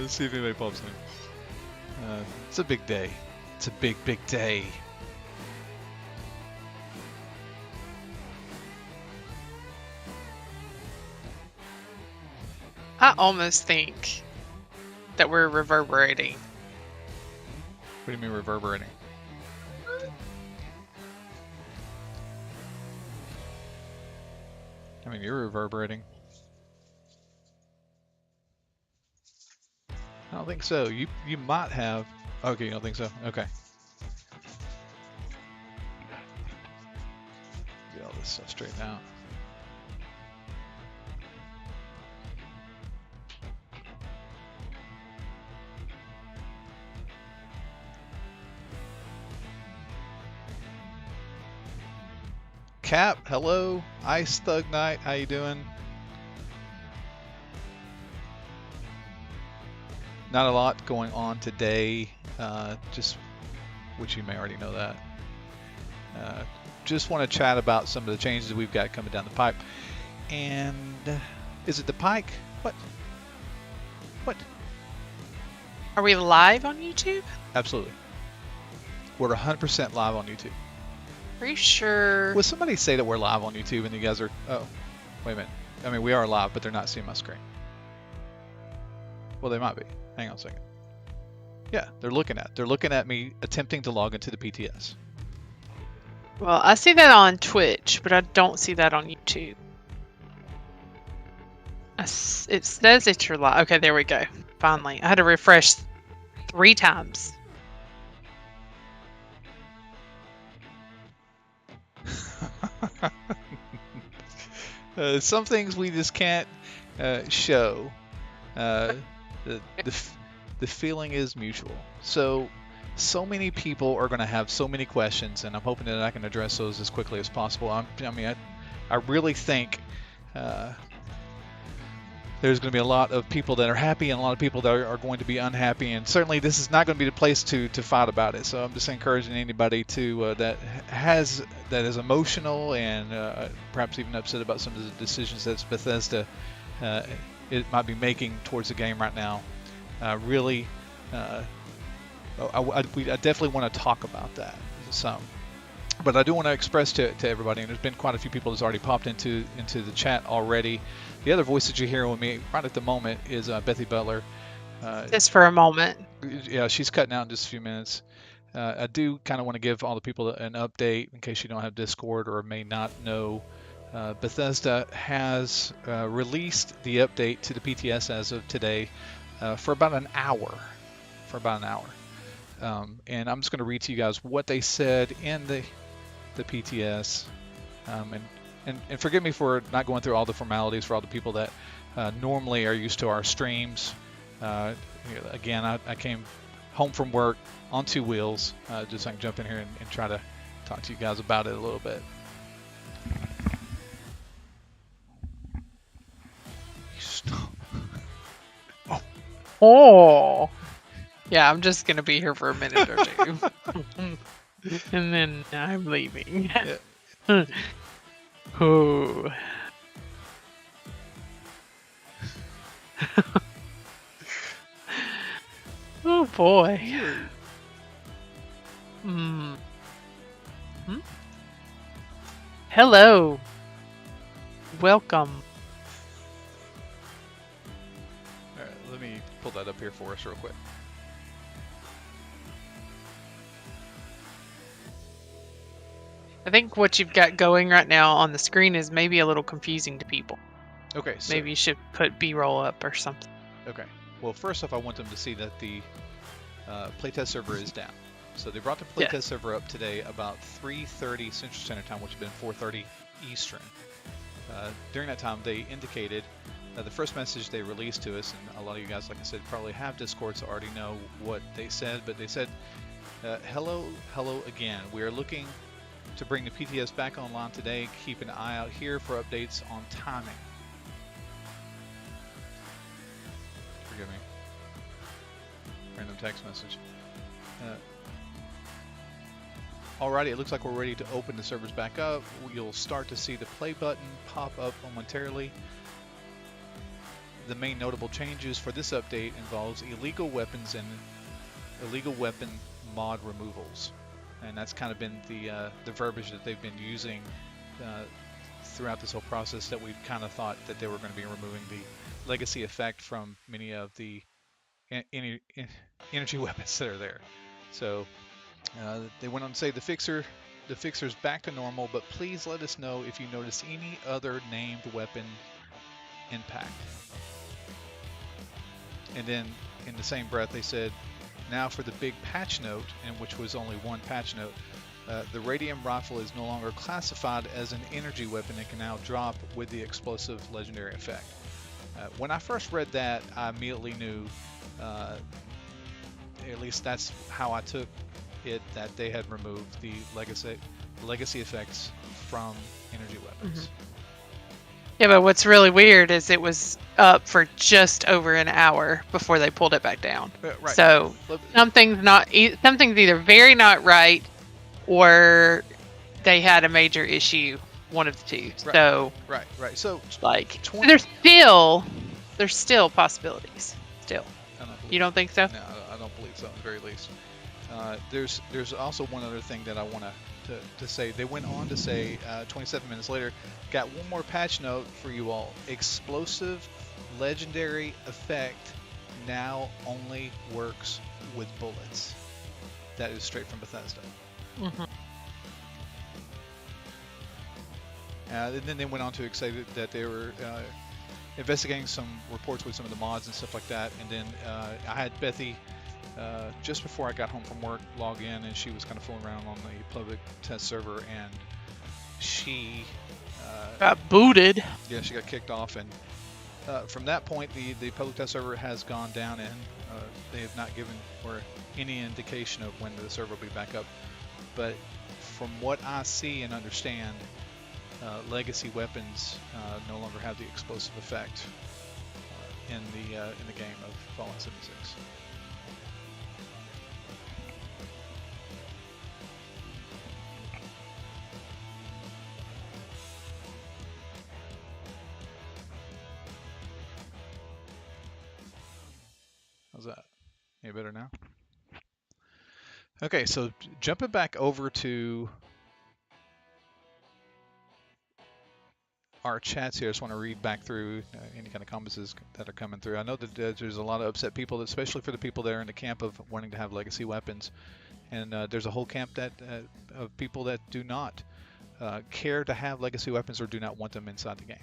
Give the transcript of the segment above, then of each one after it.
Let's see if anybody pops in. It's a big day. It's a big, big day. I almost think that we're reverberating. What do you mean reverberating? I mean, you're reverberating. I don't think so. You might have. Okay, you don't think so? Okay. Get all this stuff straightened out. Cap, hello. Ice Thug Knight, how you doing? Not a lot going on today, just, which you may already know that. Just want to chat about some of the changes we've got coming down the pipe. And is it the pike? What? Are we live on YouTube? Absolutely. We're 100% live on YouTube. Are you sure? Will somebody say that we're live on YouTube and you guys are... Oh, wait a minute. I mean, we are live, but they're not seeing my screen. Well, they might be. Hang on a second. Yeah, they're looking at me attempting to log into the PTS. Well, I see that on Twitch, but I don't see that on YouTube. It says it's your live. Okay, there we go. Finally. I had to refresh 3 times. Some things we just can't show. The feeling is mutual. So many people are going to have so many questions, and I'm hoping that I can address those as quickly as possible. I really think there's going to be a lot of people that are happy and a lot of people that are going to be unhappy, and certainly this is not going to be the place to fight about it. So I'm just encouraging anybody to that is emotional and perhaps even upset about some of the decisions that Bethesda it might be making towards the game right now. I definitely want to talk about that some. But I do want to express to everybody, and there's been quite a few people that's already popped into the chat already. The other voice that you hear with me right at the moment is Bethy Butler. Just for a moment. Yeah, she's cutting out in just a few minutes. I do kind of want to give all the people an update in case you don't have Discord or may not know. Bethesda has released the update to the PTS as of today for about an hour. And I'm just going to read to you guys what they said in the PTS. And forgive me for not going through all the formalities for all the people that normally are used to our streams. Again, I came home from work on 2 wheels, just so I can jump in here and try to talk to you guys about it a little bit. Oh. Yeah, I'm just going to be here for a minute or 2. And then I'm leaving. Yeah. Oh. Oh boy. Hello. Welcome. All right, let me pull that up here for us real quick. I think what you've got going right now on the screen is maybe a little confusing to people. Okay. So, maybe you should put B-roll up or something. Okay. Well, first off, I want them to see that the playtest server is down. So they brought the playtest server up today about 3:30 Central Standard Time, which would have been 4:30 Eastern. During that time, they indicated the first message they released to us, and a lot of you guys, like I said, probably have Discord, so already know what they said. But they said, hello again. We are looking to bring the PTS back online today. Keep an eye out here for updates on timing. Forgive me. Random text message. Alrighty, it looks like we're ready to open the servers back up. You'll start to see the play button pop up momentarily. the main notable changes for this update involves illegal weapons and illegal weapon mod removals, and that's kind of been the verbiage that they've been using throughout this whole process. That we kind of thought that they were going to be removing the legacy effect from many of the energy weapons that are there. So they went on to say the fixer's back to normal, but please let us know if you notice any other named weapon impact. And then in the same breath they said, now for the big patch note, and which was only one patch note, the radium rifle is no longer classified as an energy weapon and can now drop with the explosive legendary effect. When I first read that, I immediately knew, at least that's how I took it, that they had removed the legacy effects from energy weapons. Yeah, but what's really weird is it was up for just over an hour before they pulled it back down. Right. So something's either very not right, or they had a major issue. One of the two. Right. So right. So like there's still possibilities. Still. You don't think so? No, I don't believe so. At the very least. There's also one other thing that I want to say. They went on to say 27 minutes later, got one more patch note for you all. Explosive legendary effect now only works with bullets. That is straight from Bethesda. And then they went on to say that they were investigating some reports with some of the mods and stuff like that. And then I had Bethy just before I got home from work log in, and she was kind of fooling around on the public test server, and she got booted. Yeah, she got kicked off, and from that point the public test server has gone down, and they have not given or any indication of when the server will be back up. But from what I see and understand, legacy weapons no longer have the explosive effect in the game of Fallout 76. How's that? Any better now? Okay, so jumping back over to our chats here, I just want to read back through any kind of comments that are coming through. I know that there's a lot of upset people, especially for the people that are in the camp of wanting to have legacy weapons, and there's a whole camp that of people that do not care to have legacy weapons or do not want them inside the game.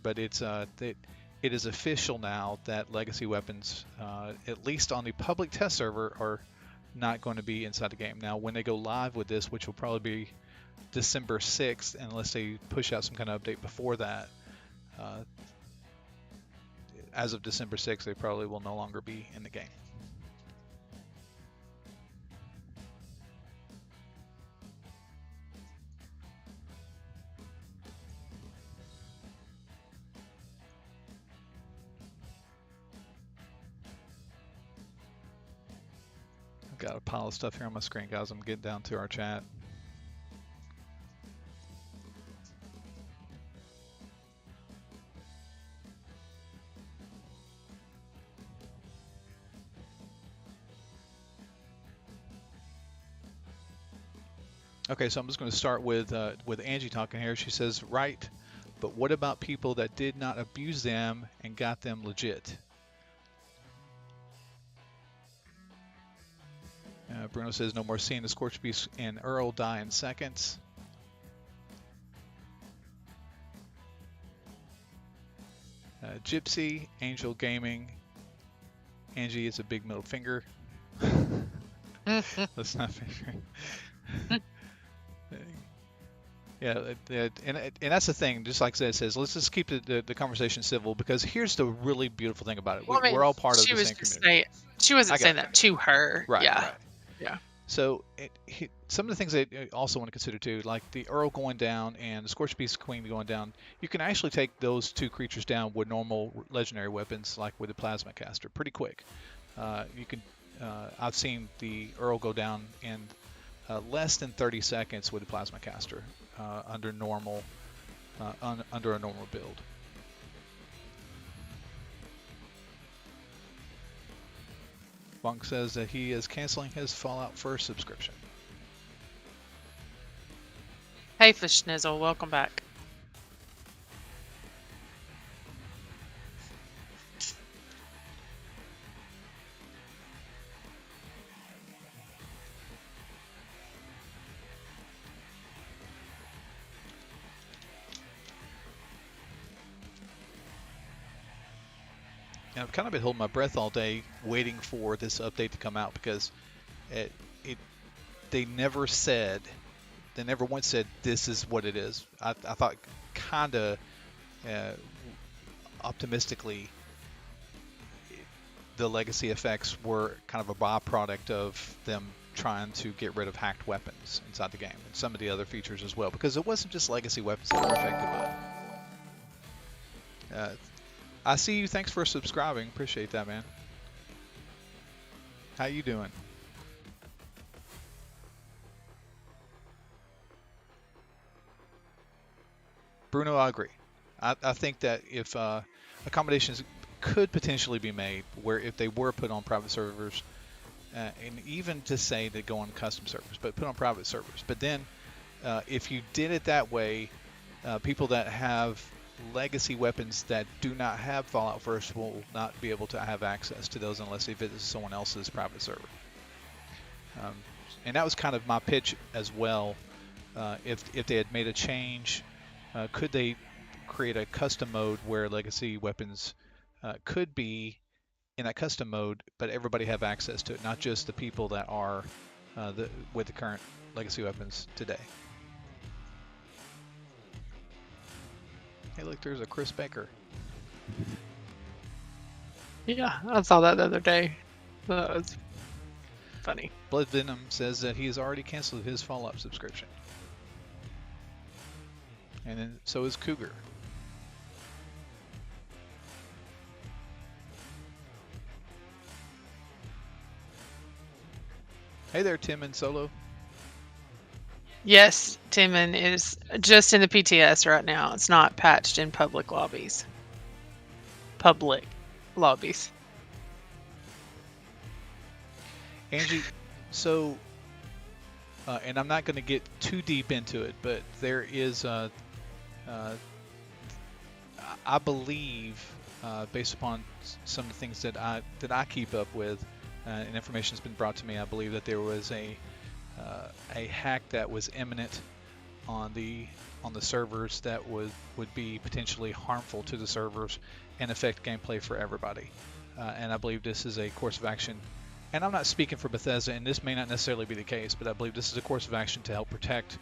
But it is official now that legacy weapons, at least on the public test server, are not going to be inside the game. Now, when they go live with this, which will probably be December 6th, unless they push out some kind of update before that, as of December 6th, they probably will no longer be in the game. Got a pile of stuff here on my screen, guys. I'm getting down to our chat. Okay, so I'm just going to start with Angie talking here. She says, right, but what about people that did not abuse them and got them legit? Bruno says, no more seeing the Scorch Beast and Earl die in seconds. Gypsy, Angel Gaming. Angie is a big middle finger. Let's not finger. Yeah, and that's the thing. Just like it says, let's just keep the conversation civil, because here's the really beautiful thing about it. Well, we're all part of the same community. She wasn't saying that to her. Right. Yeah. Right. Yeah. So some of the things that I also want to consider too, like the Earl going down and the Scorch Beast Queen going down, you can actually take those two creatures down with normal legendary weapons, like with the Plasma Caster, pretty quick. You can. I've seen the Earl go down in less than 30 seconds with the Plasma Caster under a normal build. Monk says that he is canceling his Fallout First subscription. Hey, Fishnizzle, welcome back. And I've kind of been holding my breath all day waiting for this update to come out because they never once said this is what it is. I thought kind of optimistically the legacy effects were kind of a byproduct of them trying to get rid of hacked weapons inside the game and some of the other features as well, because it wasn't just legacy weapons that were affected by it. I see you. Thanks for subscribing. Appreciate that, man. How you doing? Bruno, I agree. I think that if accommodations could potentially be made where if they were put on private servers, and even to say they go on custom servers, but put on private servers. But then if you did it that way, people that have legacy weapons that do not have Fallout First will not be able to have access to those unless they visit someone else's private server. And that was kind of my pitch as well. If they had made a change, could they create a custom mode where legacy weapons could be in that custom mode, but everybody have access to it, not just the people that are with the current legacy weapons today. Hey, look, there's a Chris Baker. Yeah, I saw that the other day. That was funny. Blood Venom says that he has already canceled his Fallout subscription. And then so is Cougar. Hey there, Tim and Solo. Yes, Timon is just in the PTS right now. It's not patched in public lobbies. Angie, so, and I'm not going to get too deep into it, but there is, I believe, based upon some of the things that I keep up with, and information has been brought to me, I believe that there was a hack that was imminent on the servers that would be potentially harmful to the servers and affect gameplay for everybody. And I believe this is a course of action. And I'm not speaking for Bethesda, and this may not necessarily be the case, but I believe this is a course of action to help protect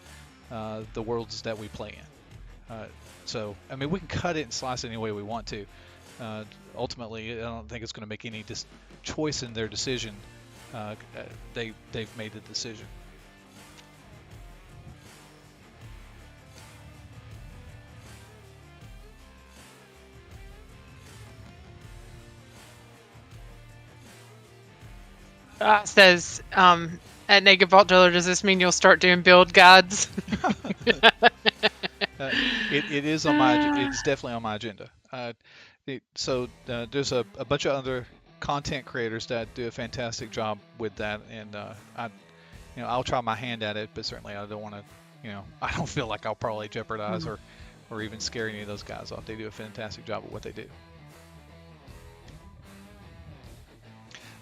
the worlds that we play in. So, I mean, we can cut it and slice it any way we want to. Ultimately, I don't think it's going to make any choice in their decision. They've made the decision. Says, at Naked Vault Driller, does this mean you'll start doing build guides? It is on my. It's definitely on my agenda. There's a bunch of other content creators that do a fantastic job with that, and I'll try my hand at it, but certainly I don't want to. I don't feel like I'll probably jeopardize or even scare any of those guys off. They do a fantastic job at what they do.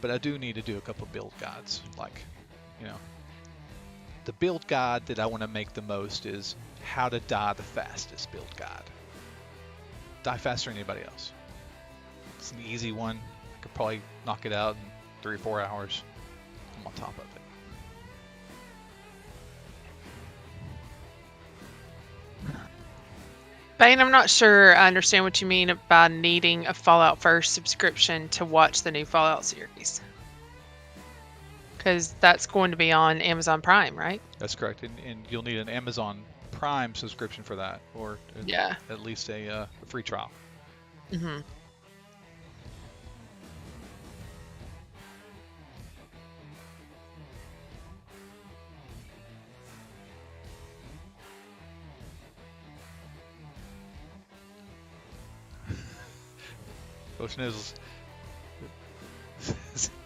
But I do need to do a couple of build guides. Like, the build guide that I want to make the most is how to die the fastest build guide. Die faster than anybody else. It's an easy one. I could probably knock it out in 3 or 4 hours. I'm on top of it. Bane, I'm not sure I understand what you mean by needing a Fallout First subscription to watch the new Fallout series. Because that's going to be on Amazon Prime, right? That's correct. And you'll need an Amazon Prime subscription for that, or at least a free trial. Mm-hmm. Ocean is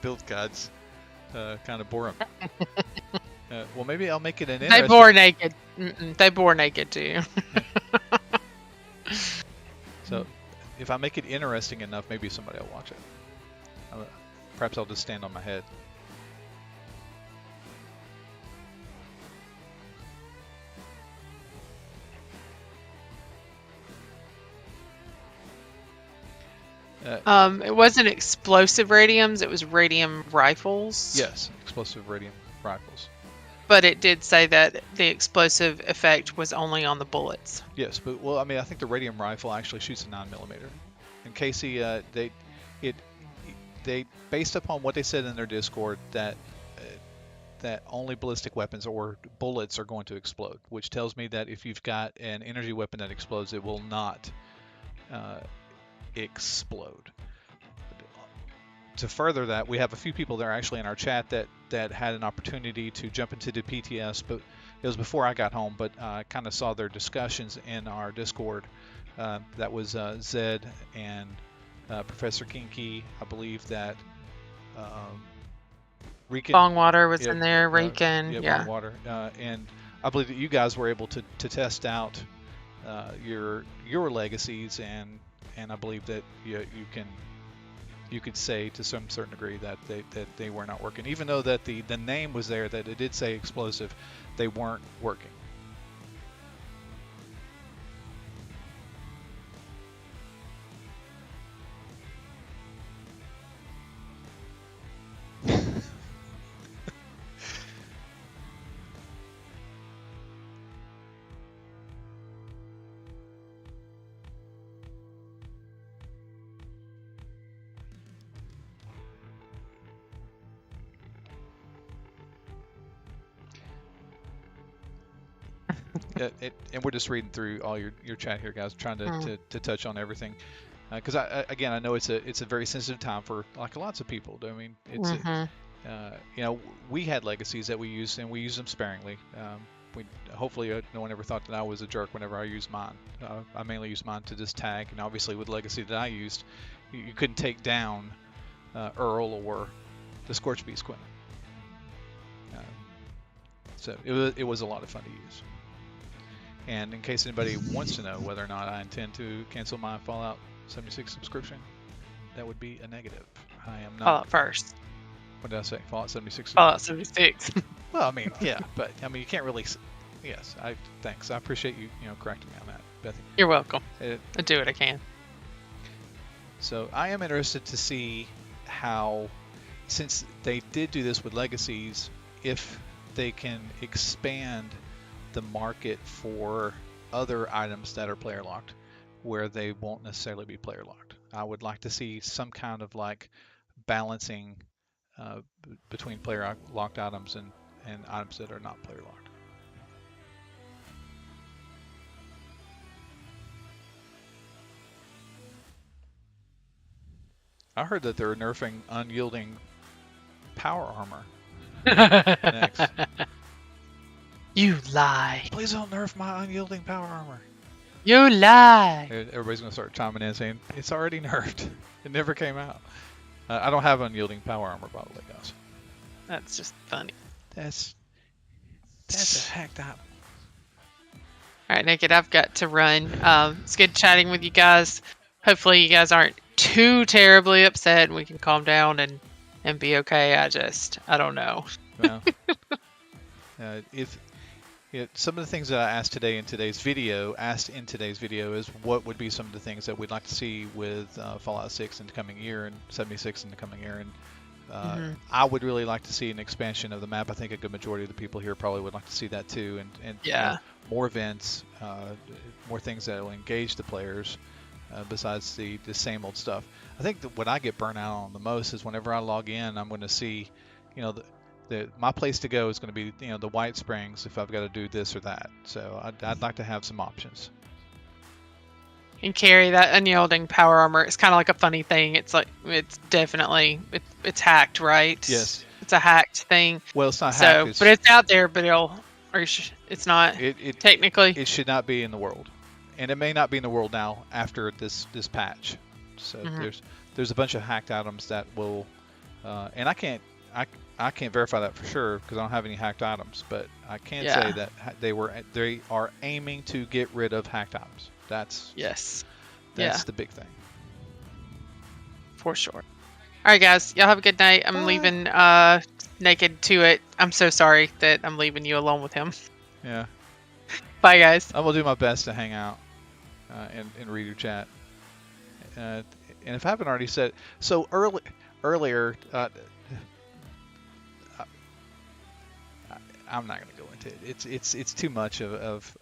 Build guides kind of bore them. Well, maybe I'll make it an They interesting. bore naked. They bore naked too. So, if I make it interesting enough, maybe somebody will watch it. Perhaps I'll just stand on my head. It wasn't explosive radiums, it was radium rifles. Yes, explosive radium rifles. But it did say that the explosive effect was only on the bullets. Yes, but well, I mean, I think the radium rifle actually shoots a 9mm. And Casey, they based upon what they said in their Discord that only ballistic weapons or bullets are going to explode, which tells me that if you've got an energy weapon that explodes, it will not explode. To further that, we have a few people that are actually in our chat that had an opportunity to jump into the PTS, but it was before I got home, but I kind of saw their discussions in our Discord. That was Zed and Professor Kinky. I believe that Rican, Bongwater was in there, Rican, yeah. Bongwater. And I believe that you guys were able to test out your legacies, and I believe that you could say to some certain degree that they were not working, even though that the name was there, that it did say explosive, they weren't working. And we're just reading through all your chat here, guys, trying to touch on everything, because I know it's a very sensitive time for like lots of people. I mean, it's we had legacies that we used, and we used them sparingly. Hopefully no one ever thought that I was a jerk whenever I used mine. I mainly used mine to just tag, and obviously with the legacy that I used, you couldn't take down Earl or the Scorch Beast Quinn. So it was a lot of fun to use. And in case anybody wants to know whether or not I intend to cancel my Fallout 76 subscription, that would be a negative. I am not. Fallout first. What did I say? Fallout 76? Fallout 76. Well, I mean, yeah, but I mean, you can't really. Yes, thanks. I appreciate you correcting me on that, Bethy. You're welcome. I do what I can. So I am interested to see how, since they did do this with legacies, if they can expand the market for other items that are player locked, where they won't necessarily be player locked. I would like to see some kind of like balancing between player locked items and items that are not player locked. I heard that they're nerfing unyielding power armor next. You lie. Please don't nerf my unyielding power armor. You lie. Everybody's going to start chiming in saying, it's already nerfed. It never came out. I don't have unyielding power armor, by the way, guys. That's just funny. That's a hacked item. All right, Naked, I've got to run. It's good chatting with you guys. Hopefully you guys aren't too terribly upset and we can calm down and be okay. I don't know. Well, some of the things that I asked in today's video is what would be some of the things that we'd like to see with Fallout 6 in the coming year and 76 in the coming year. And I would really like to see an expansion of the map. I think a good majority of the people here probably would like to see that too. And yeah, more events, more things that will engage the players besides the same old stuff. I think that what I get burnt out on the most is whenever I log in, I'm going to see, my place to go is going to be, the White Springs if I've got to do this or that. So I'd like to have some options. And carry that unyielding power armor. It's kind of like a funny thing. It's like it's definitely it's hacked, right? Yes. It's a hacked thing. Well, it's not hacked. But it's out there. But it's not. Technically, it should not be in the world, and it may not be in the world now after this patch. So there's a bunch of hacked items that will And I can't verify that for sure because I don't have any hacked items, but I can say Yeah. that they are aiming to get rid of hacked items. Yes. Yeah, That's the big thing. for sure. All right, guys. Y'all have a good night. I'm Bye. leaving Naked to it. I'm so sorry that I'm leaving you alone with him. Yeah, Bye, guys. I will do my best to hang out and read your chat. And if I haven't already said so earlier, I'm not going to go into it. It's too much of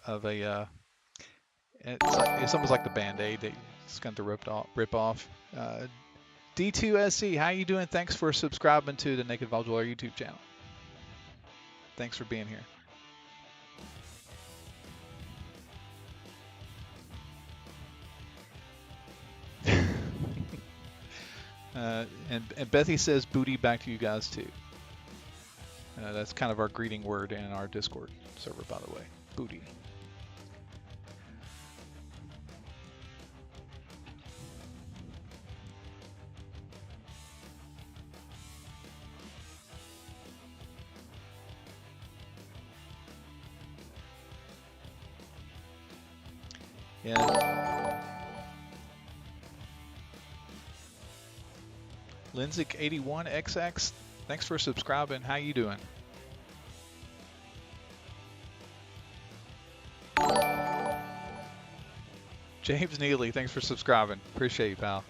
a. It's almost like the Band-Aid that it's going to rip off. D2SC, how you doing? Thanks for subscribing to the Naked Voldular YouTube channel. Thanks for being here. And Bethy says booty back to you guys too. That's kind of our greeting word in our Discord server, by the way. Booty. Yeah. Linzik81XX, thanks for subscribing. How you doing? James Neely, thanks for subscribing. Appreciate you, pal.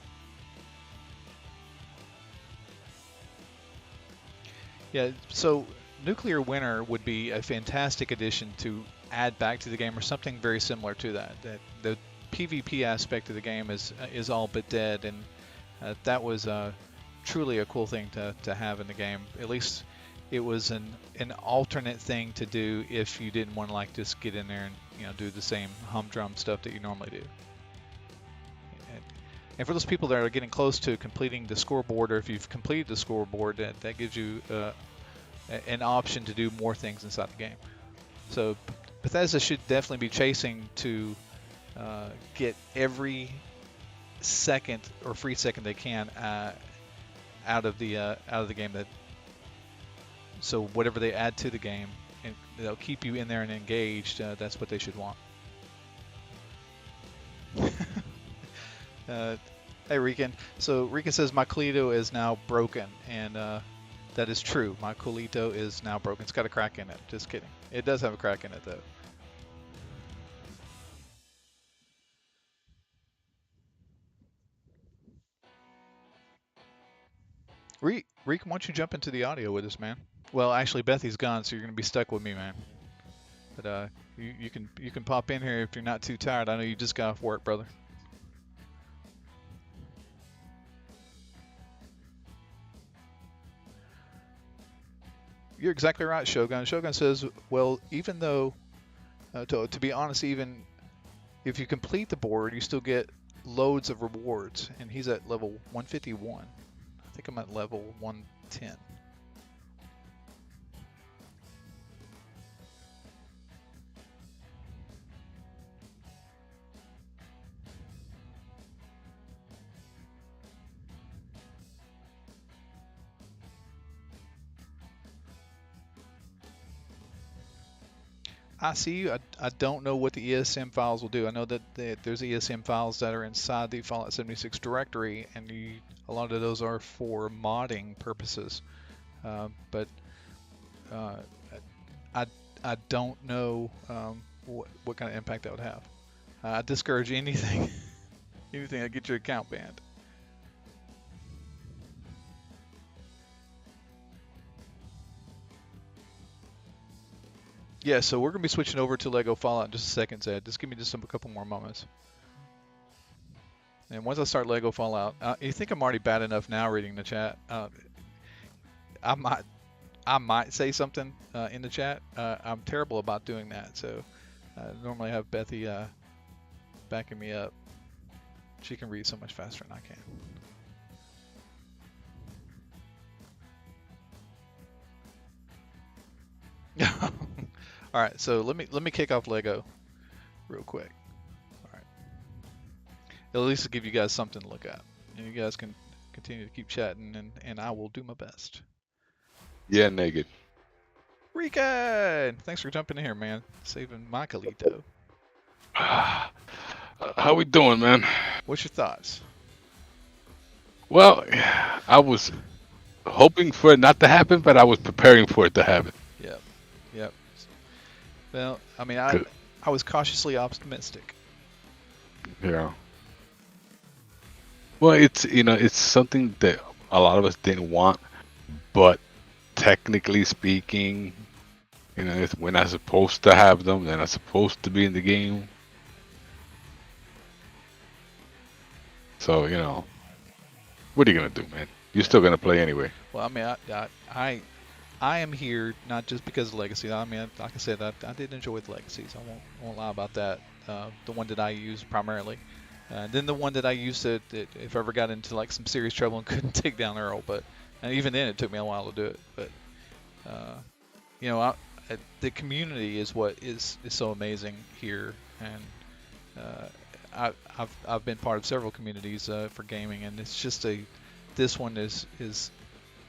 Yeah, so Nuclear Winter would be a fantastic addition to add back to the game, or something very similar to that. That the PvP aspect of the game is all but dead, and that was truly a cool thing to have in the game. At least it was an alternate thing to do if you didn't want to like just get in there and do the same humdrum stuff that you normally do. And for those people that are getting close to completing the scoreboard, or if you've completed the scoreboard, that gives you an option to do more things inside the game. So Bethesda should definitely be chasing to get every second or free second they can out of the game. So whatever they add to the game, and they'll keep you in there and engaged. That's what they should want. Hey Rican. So Rican says my Colito is now broken, and that is true. My Colito is now broken. It's got a crack in it. Just kidding. It does have a crack in it though. Rican, why don't you jump into the audio with us, man? Well, actually, Bethy's gone, so you're gonna be stuck with me, man. But you can pop in here if you're not too tired. I know you just got off work, brother. You're exactly right, Shogun. Shogun says, well, even though, to be honest, even if you complete the board, you still get loads of rewards. And he's at level 151. I think I'm at level 110. I see you. I don't know what the ESM files will do. I know that there's ESM files that are inside the Fallout 76 directory, and a lot of those are for modding purposes. But I don't know what kind of impact that would have. I discourage anything that gets your account banned. Yeah, so we're going to be switching over to Lego Fallout in just a second, Zed. Just give me a couple more moments. And once I start Lego Fallout, you think I'm already bad enough now reading the chat? I might say something in the chat. I'm terrible about doing that, so I normally have Bethy backing me up. She can read so much faster than I can. All right, so let me kick off Lego real quick. All right, at least give you guys something to look at, and you guys can continue to keep chatting, and I will do my best. Yeah, naked. Rican, thanks for jumping in here, man. Saving my Kalito. How we doing, man? What's your thoughts? Well, I was hoping for it not to happen, but I was preparing for it to happen. Yep, yep. Well, I mean, I 'Cause, I was cautiously optimistic. you know, well, it's something that a lot of us didn't want, but technically speaking, we're not supposed to have them. They're not supposed to be in the game. So, what are you gonna do, man? You're Yeah. still gonna play anyway. Well, I mean, I am here not just because of Legacy. I mean, like I said, I did enjoy the Legacies. I won't lie about that. The one that I use primarily. Then the one that I used to, if I ever got into like some serious trouble and couldn't take down Earl, and even then it took me a while to do it. But you know, the community is what is so amazing here, and I've been part of several communities for gaming, and it's just this one is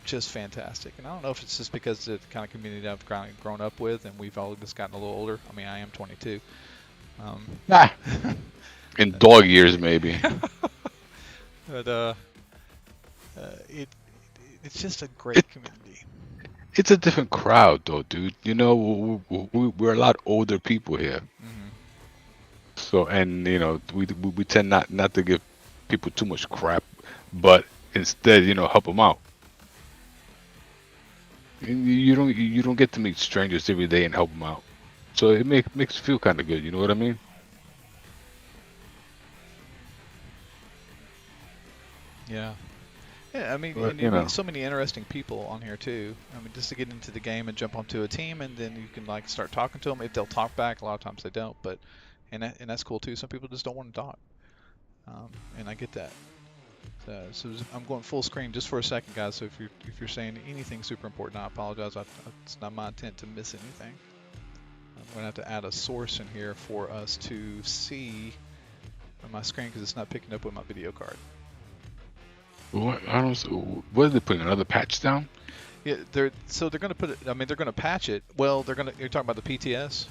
just fantastic. And I don't know if it's just because of the kind of community I've kind of grown up with, and we've all just gotten a little older. I mean, I am 22. Ah, in dog years, maybe. But it it's just a It, great community. it's a different crowd, though, dude. We're a lot older people here. Hmm. So, and we tend not to give people too much crap, but instead, help them out. And you don't get to meet strangers every day and help them out. So it makes you feel kind of good. You know what I mean? Yeah. Yeah, I mean, But and you meet so many interesting people on here too. I mean, just to get into the game and jump onto a team, and then you can like start talking to them. If they'll talk back, a lot of times they don't, but and that's cool too. Some people just don't want to talk, and I get that. So I'm going full screen just for a second, guys. So if you're saying anything super important, I apologize. It's not my intent to miss anything. I'm gonna have to add a source in here for us to see on my screen because it's not picking up with my video card. what I don't. What are they putting another patch down? Yeah, they're gonna put it. I mean, they're gonna patch it. Well, You're talking about the PTS.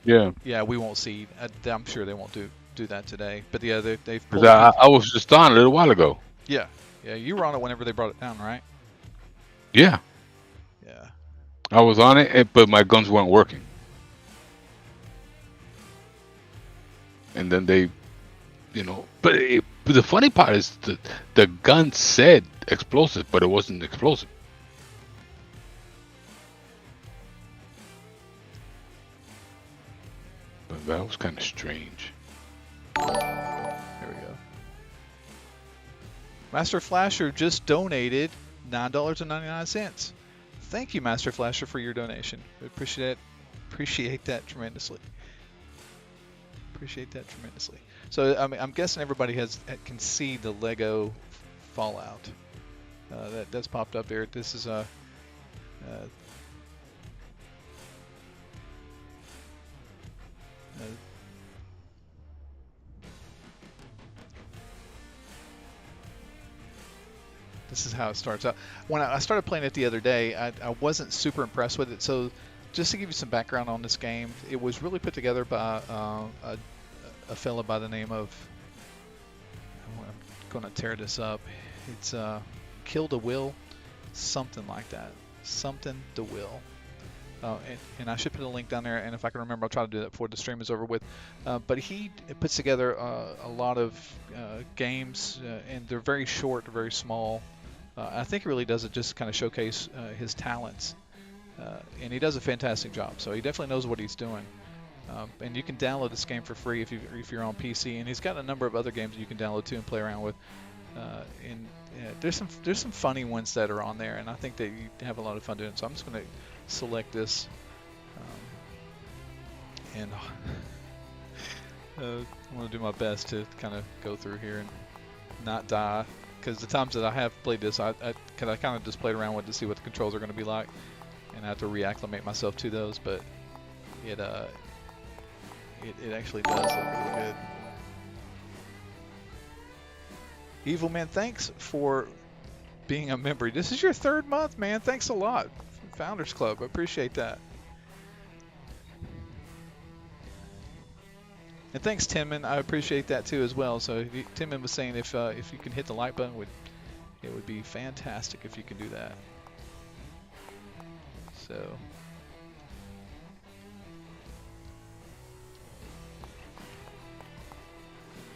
Yeah, Yeah, we won't see. I'm sure they won't do that today. But yeah, they've because pulled the I was just on a little while ago. Yeah, yeah. You were on it whenever they brought it down, right? Yeah, Yeah. I was on it, but my guns weren't working. And then but the funny part is the gun said explosive, but it wasn't explosive. But that was kind of strange. There we go. Master Flasher just donated $9.99. Thank you, Master Flasher, for your donation. We appreciate that tremendously. Appreciate that tremendously. So I mean, I'm guessing everybody can see the Lego Fallout. That's popped up here. This is this is how it starts out. When I started playing it the other day, I wasn't super impressed with it. So just to give you some background on this game, it was really put together by a fella by the name of, I'm going to tear this up. It's Kill the Will, something like that. Something the Will. And I should put a link down there, and if I can remember, I'll try to do that before the stream is over with. But he puts together a lot of games, and they're very short, very small. I think he really does it just to kind of showcase his talents, and he does a fantastic job. So he definitely knows what he's doing. And you can download this game for free if you're on PC. And he's got a number of other games you can download too and play around with. And there's some funny ones that are on there, and I think that you have a lot of fun doing it. So I'm just going to select this, and I'm going to do my best to kind of go through here and not die. Because the times that I have played this, I kind of just played around with it to see what the controls are going to be like, and I have to reacclimate myself to those. But it actually does look really good. Evil Man, thanks for being a member. This is your 3rd month, man. Thanks a lot. Founders Club. I appreciate that. And thanks, Timman. I appreciate that too as well. So Timman was saying if you can hit the like button, it would be fantastic if you can do that. So.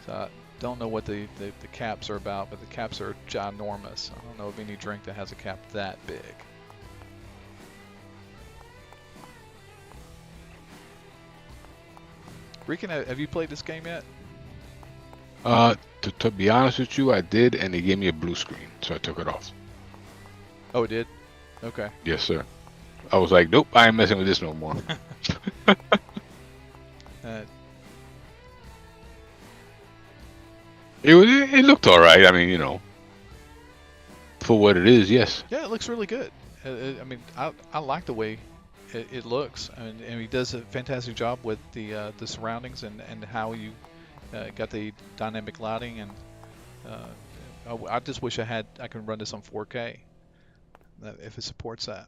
I don't know what the caps are about, but the caps are ginormous. I don't know of any drink that has a cap that big. Rican, have you played this game yet? To be honest with you, I did, and they gave me a blue screen, so I took it off. Oh, it did? Okay. Yes, sir. I was like, nope, I ain't messing with this no more. It looked all right. I mean, you know, for what it is, yes. Yeah, it looks really good. I mean, I like the way it looks, and he does a fantastic job with the surroundings and how you got the dynamic lighting. And I just wish I could run this on 4K if it supports that.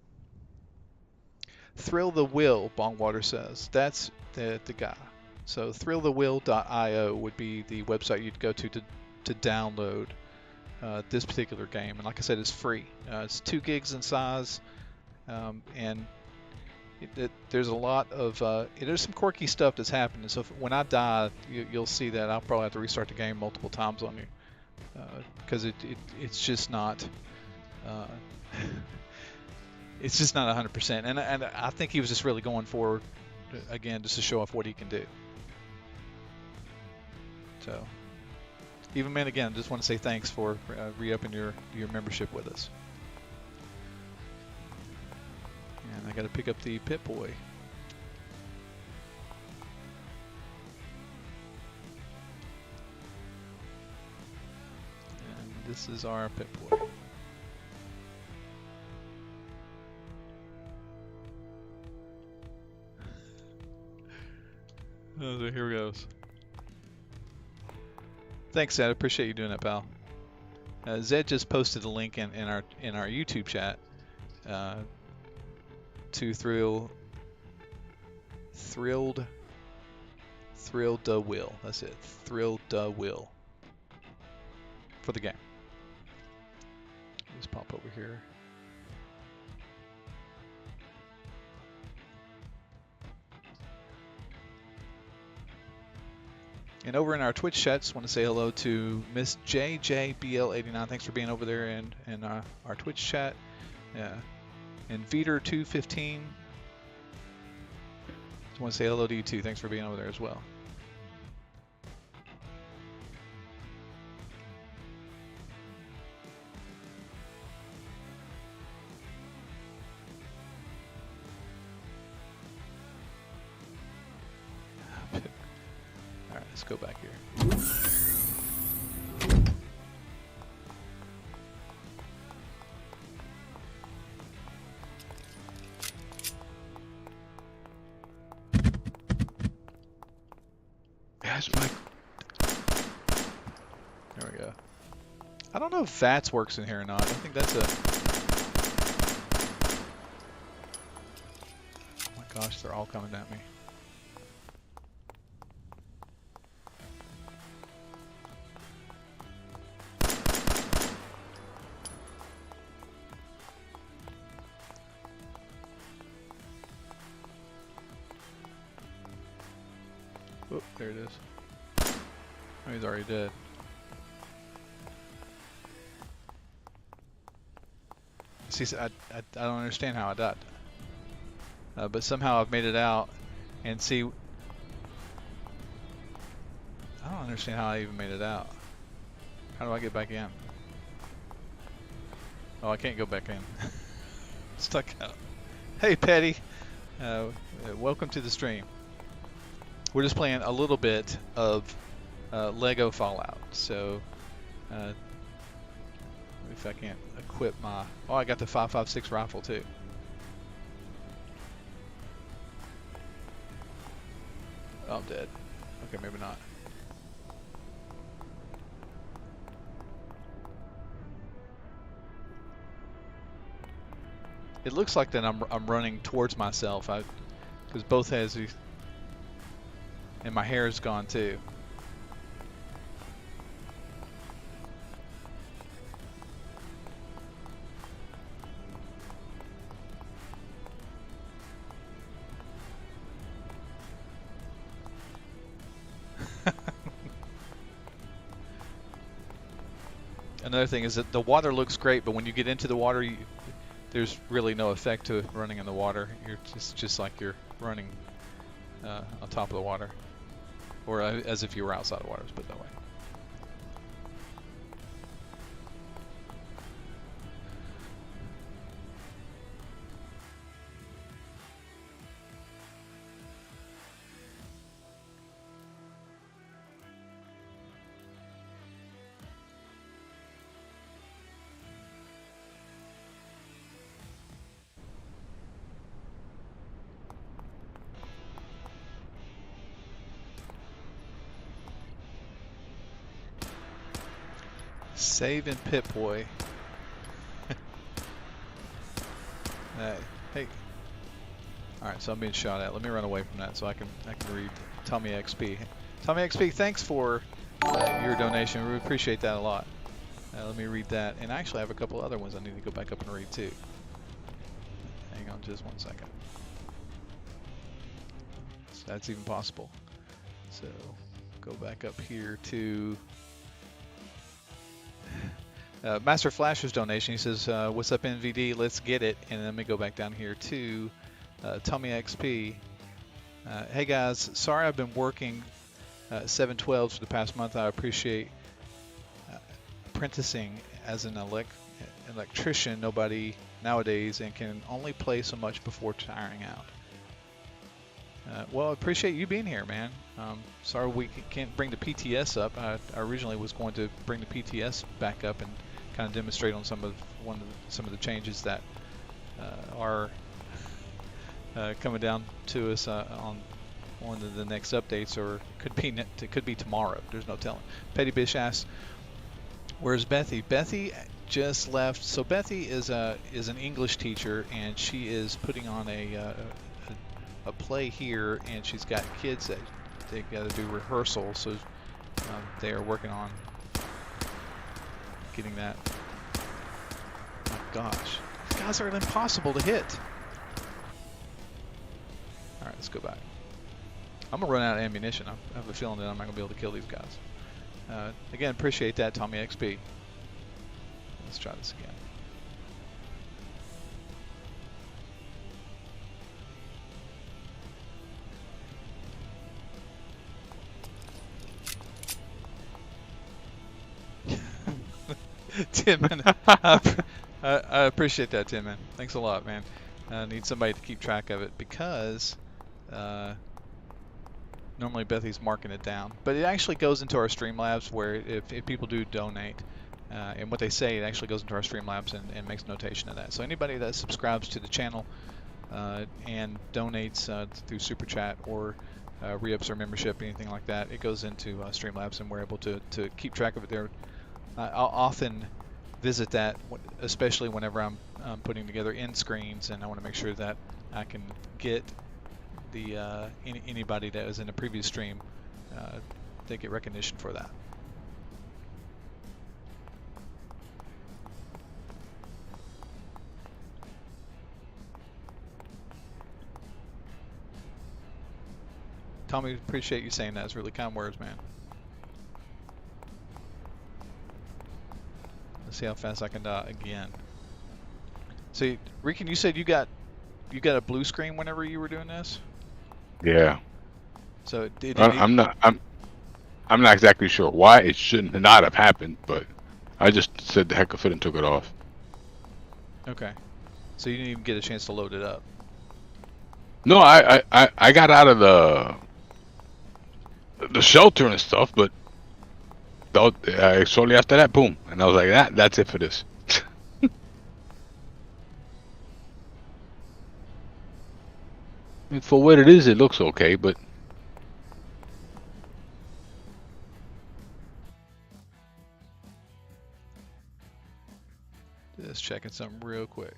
Thrill the Will, Bongwater says. That's the guy. So thrillthewill.io would be the website you'd go to download this particular game. And like I said, it's free. It's 2 gigs in size, and there's a lot of there's some quirky stuff that's happening. So when I die, you'll see that I'll probably have to restart the game multiple times on you because it's just not. It's just not 100%, and I think he was just really going for, again, just to show off what he can do. So, Even Man, again, just want to say thanks for re-upping your membership with us. And I got to pick up the Pit Boy. And this is our Pit Boy. Oh, so here goes. Thanks, Zed. I appreciate you doing that, pal. Zed just posted a link in our YouTube chat to Thrilled the Will. That's it. Thrilled the Will for the game. Just pop over here. And over in our Twitch chat, just want to say hello to Miss JJBL89. Thanks for being over there in our Twitch chat. And Veter215. Just want to say hello to you too. Thanks for being over there as well. Alright, let's go back here. There we go. I don't know if VATS works in here or not. I think that's a... Oh my gosh, they're all coming at me. Oh, there it is. Oh, he's already dead. See, I don't understand how I died. But somehow I've made it out. And see... I don't understand how I even made it out. How do I get back in? Oh, I can't go back in. Stuck out. Hey, Petty! Welcome to the stream. We're just playing a little bit of Lego Fallout. So, if I can't equip my... Oh, I got the 5.56 rifle too. Oh, I'm dead. Okay, maybe not. It looks like that I'm running towards myself. Because both has these, and my hair is gone too. Another thing is that the water looks great, but when you get into the water, there's really no effect to running in the water. You're just like you're running on top of the water, or as if you were outside the water. Let's put it that way. Saving Pip-Boy. Hey. Alright, so I'm being shot at. Let me run away from that so I can read Tommy XP. Tommy XP, thanks for your donation. We appreciate that a lot. Let me read that. And I actually have a couple other ones I need to go back up and read too. Hang on just 1 second. So that's even possible. So go back up here to Master Flash's donation. He says, what's up NVD, let's get it. And then let me go back down here to Tommy XP. Hey guys, sorry I've been working 712s for the past month. I appreciate apprenticing as an electrician nobody nowadays and can only play so much before tiring out. Well, I appreciate you being here, man. Sorry we can't bring the PTS up. I originally was going to bring the PTS back up and kind of demonstrate on some of the changes that are coming down to us on one of the next updates, or it could be tomorrow. There's no telling. Petty Bish asks, "Where's Bethy?" Bethy just left. So Bethy is an English teacher, and she is putting on a play here, and she's got kids that they got to do rehearsal, so they are working on getting that. Oh my gosh, these guys are impossible to hit. All right, let's go back. I'm gonna run out of ammunition. I have a feeling that I'm not gonna be able to kill these guys. Again, appreciate that, Tommy XP. Let's try this again. Tim, man, I appreciate that, Tim, man. Thanks a lot, man. I need somebody to keep track of it because normally Bethy's marking it down, but it actually goes into our Streamlabs where if people do donate and what they say, it actually goes into our Streamlabs and makes notation of that. So anybody that subscribes to the channel and donates through Super Chat or re-ups or membership, anything like that, it goes into Streamlabs, and we're able to keep track of it there. I'll often visit that, especially whenever I'm putting together end screens, and I want to make sure that I can get the anybody that was in a previous stream, they get recognition for that. Tommy, appreciate you saying that. It's really kind words, man. Let's see how fast I can die again. See, Rican, you said you got a blue screen whenever you were doing this? Yeah. So I'm not exactly sure why it shouldn't not have happened, but I just said the heck of it and took it off. Okay. So you didn't even get a chance to load it up. No, I got out of the shelter and stuff, but shortly after that, boom, and I was like, that's it for this. And for what it is, it looks okay, but Just checking something real quick.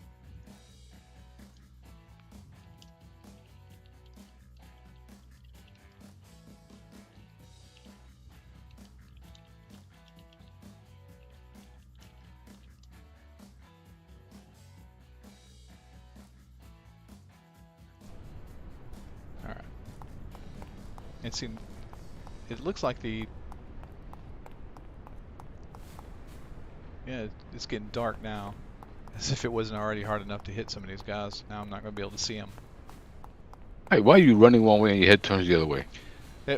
It looks like it's getting dark now. As if it wasn't already hard enough to hit some of these guys. Now I'm not going to be able to see them. Hey, why are you running one way and your head turns the other way?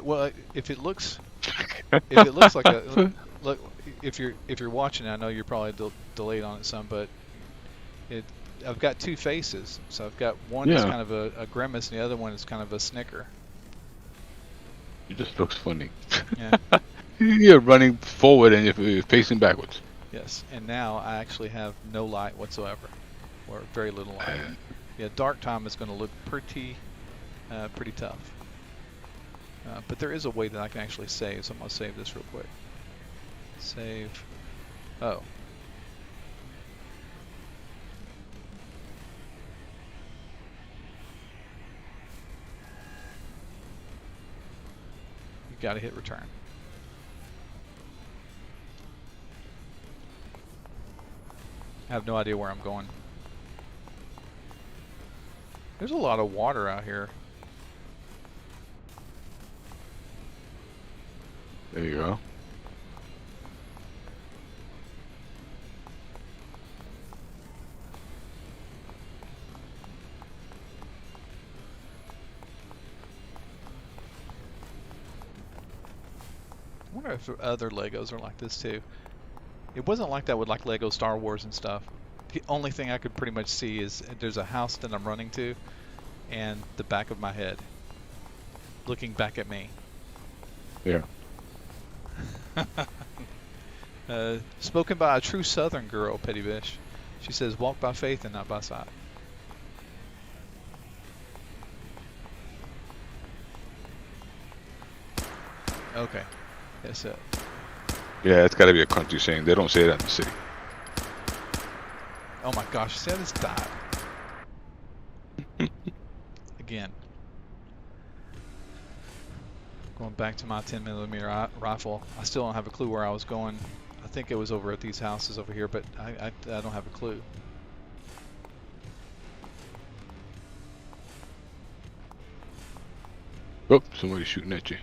Well, if it looks like a look, if you're watching, I know you're probably delayed on it some, but I've got two faces. So I've got one that's kind of a grimace, and the other one is kind of a snicker. It just looks funny. Yeah. You're running forward and you're facing backwards. Yes, and now I actually have no light whatsoever, or very little light. Yeah, dark time is going to look pretty tough. But there is a way that I can actually save, so I'm going to save this real quick. Save. Oh. You got to hit return. I have no idea where I'm going. There's a lot of water out here. There you go. I wonder if other Legos are like this too. It wasn't like that with like Lego Star Wars and stuff. The only thing I could pretty much see is there's a house that I'm running to and the back of my head looking back at me. Yeah. Spoken by a true Southern girl, Petty Bish. She says, walk by faith and not by sight. Okay. That's it. Yeah, it's got to be a country saying. They don't say that in the city. Oh my gosh, see, I just died. Again. Going back to my 10mm rifle. I still don't have a clue where I was going. I think it was over at these houses over here, but I don't have a clue. Oh, somebody's shooting at you.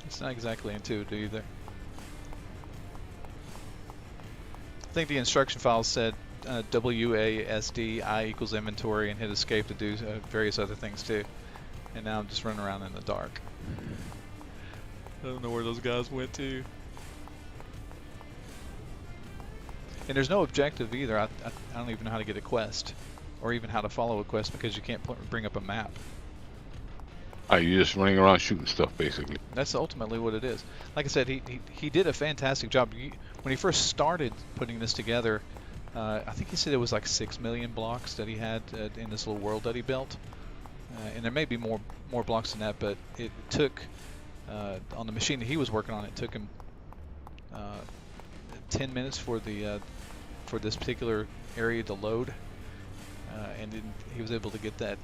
It's not exactly intuitive either. I think the instruction file said WASD I equals inventory and hit escape to do various other things too. And now I'm just running around in the dark. I don't know where those guys went to. And there's no objective either. I don't even know how to get a quest or even how to follow a quest because you can't bring up a map. You're just running around shooting stuff, basically. That's ultimately what it is. Like I said, he did a fantastic job. When he first started putting this together, I think he said it was like 6 million blocks that he had in this little world that he built. And there may be more blocks than that, but it took, on the machine that he was working on, it took him 10 minutes for this particular area to load. And then he was able to get that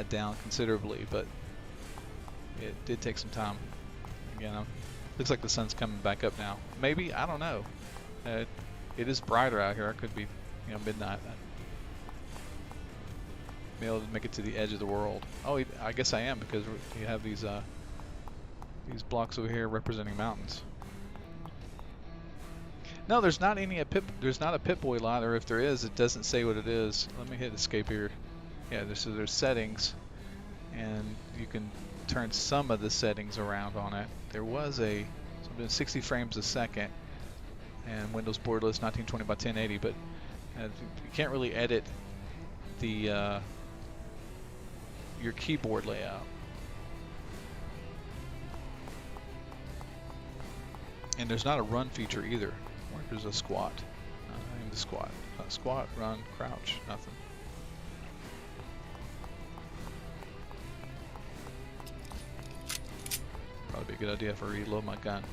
down considerably, but it did take some time. Again, looks like the sun's coming back up now. Maybe, I don't know. It is brighter out here. I could be, midnight. Be able to make it to the edge of the world. Oh, I guess I am because you have these blocks over here representing mountains. No, there's not there's not a Pip-Boy lot, or if there is, it doesn't say what it is. Let me hit escape here. Yeah, there's settings, and you can turn some of the settings around on it. There was something 60 frames a second, and Windows board list 1920 by 1080, but you can't really edit the your keyboard layout. And there's not a run feature either. There's a squat. Not even the squat. Squat, run, crouch, nothing. Probably be a good idea if I reload my gun.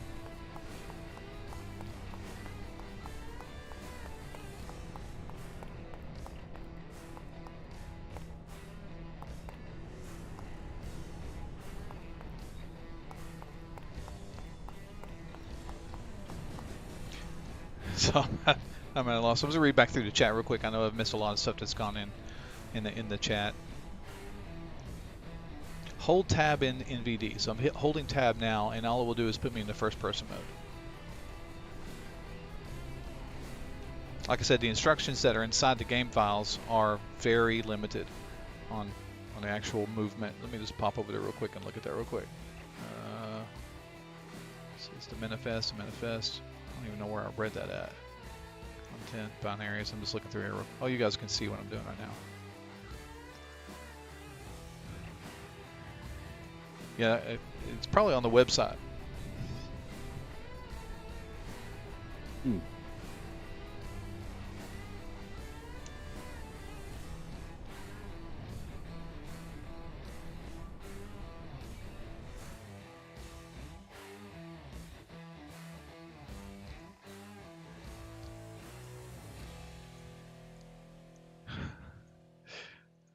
So I'm at a loss. I'm gonna read back through the chat real quick. I know I've missed a lot of stuff that's gone in the chat. Hold tab in NVD. So I'm holding tab now, and all it will do is put me in the first person mode. Like I said, the instructions that are inside the game files are very limited on the actual movement. Let me just pop over there real quick and look at that real quick. This is the manifest. I don't even know where I read that at. Content, binaries. I'm just looking through here. Oh, you guys can see what I'm doing right now. Yeah, it's probably on the website.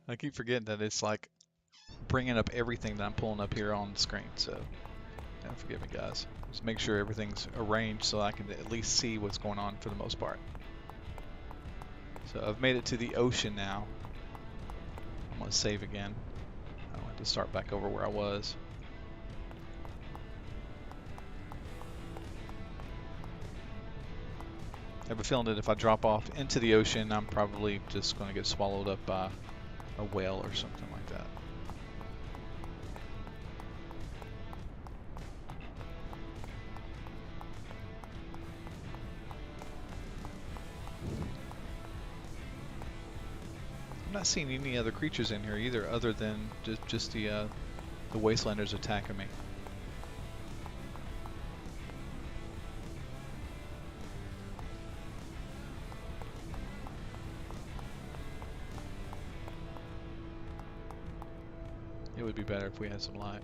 I keep forgetting that it's like bringing up everything that I'm pulling up here on the screen. So, forgive me, guys. Just make sure everything's arranged so I can at least see what's going on for the most part. So I've made it to the ocean now. I'm going to save again. I don't have to start back over where I was. I have a feeling that if I drop off into the ocean, I'm probably just going to get swallowed up by a whale or something like that. I'm not seeing any other creatures in here either, other than just the wastelanders attacking me. It would be better if we had some light.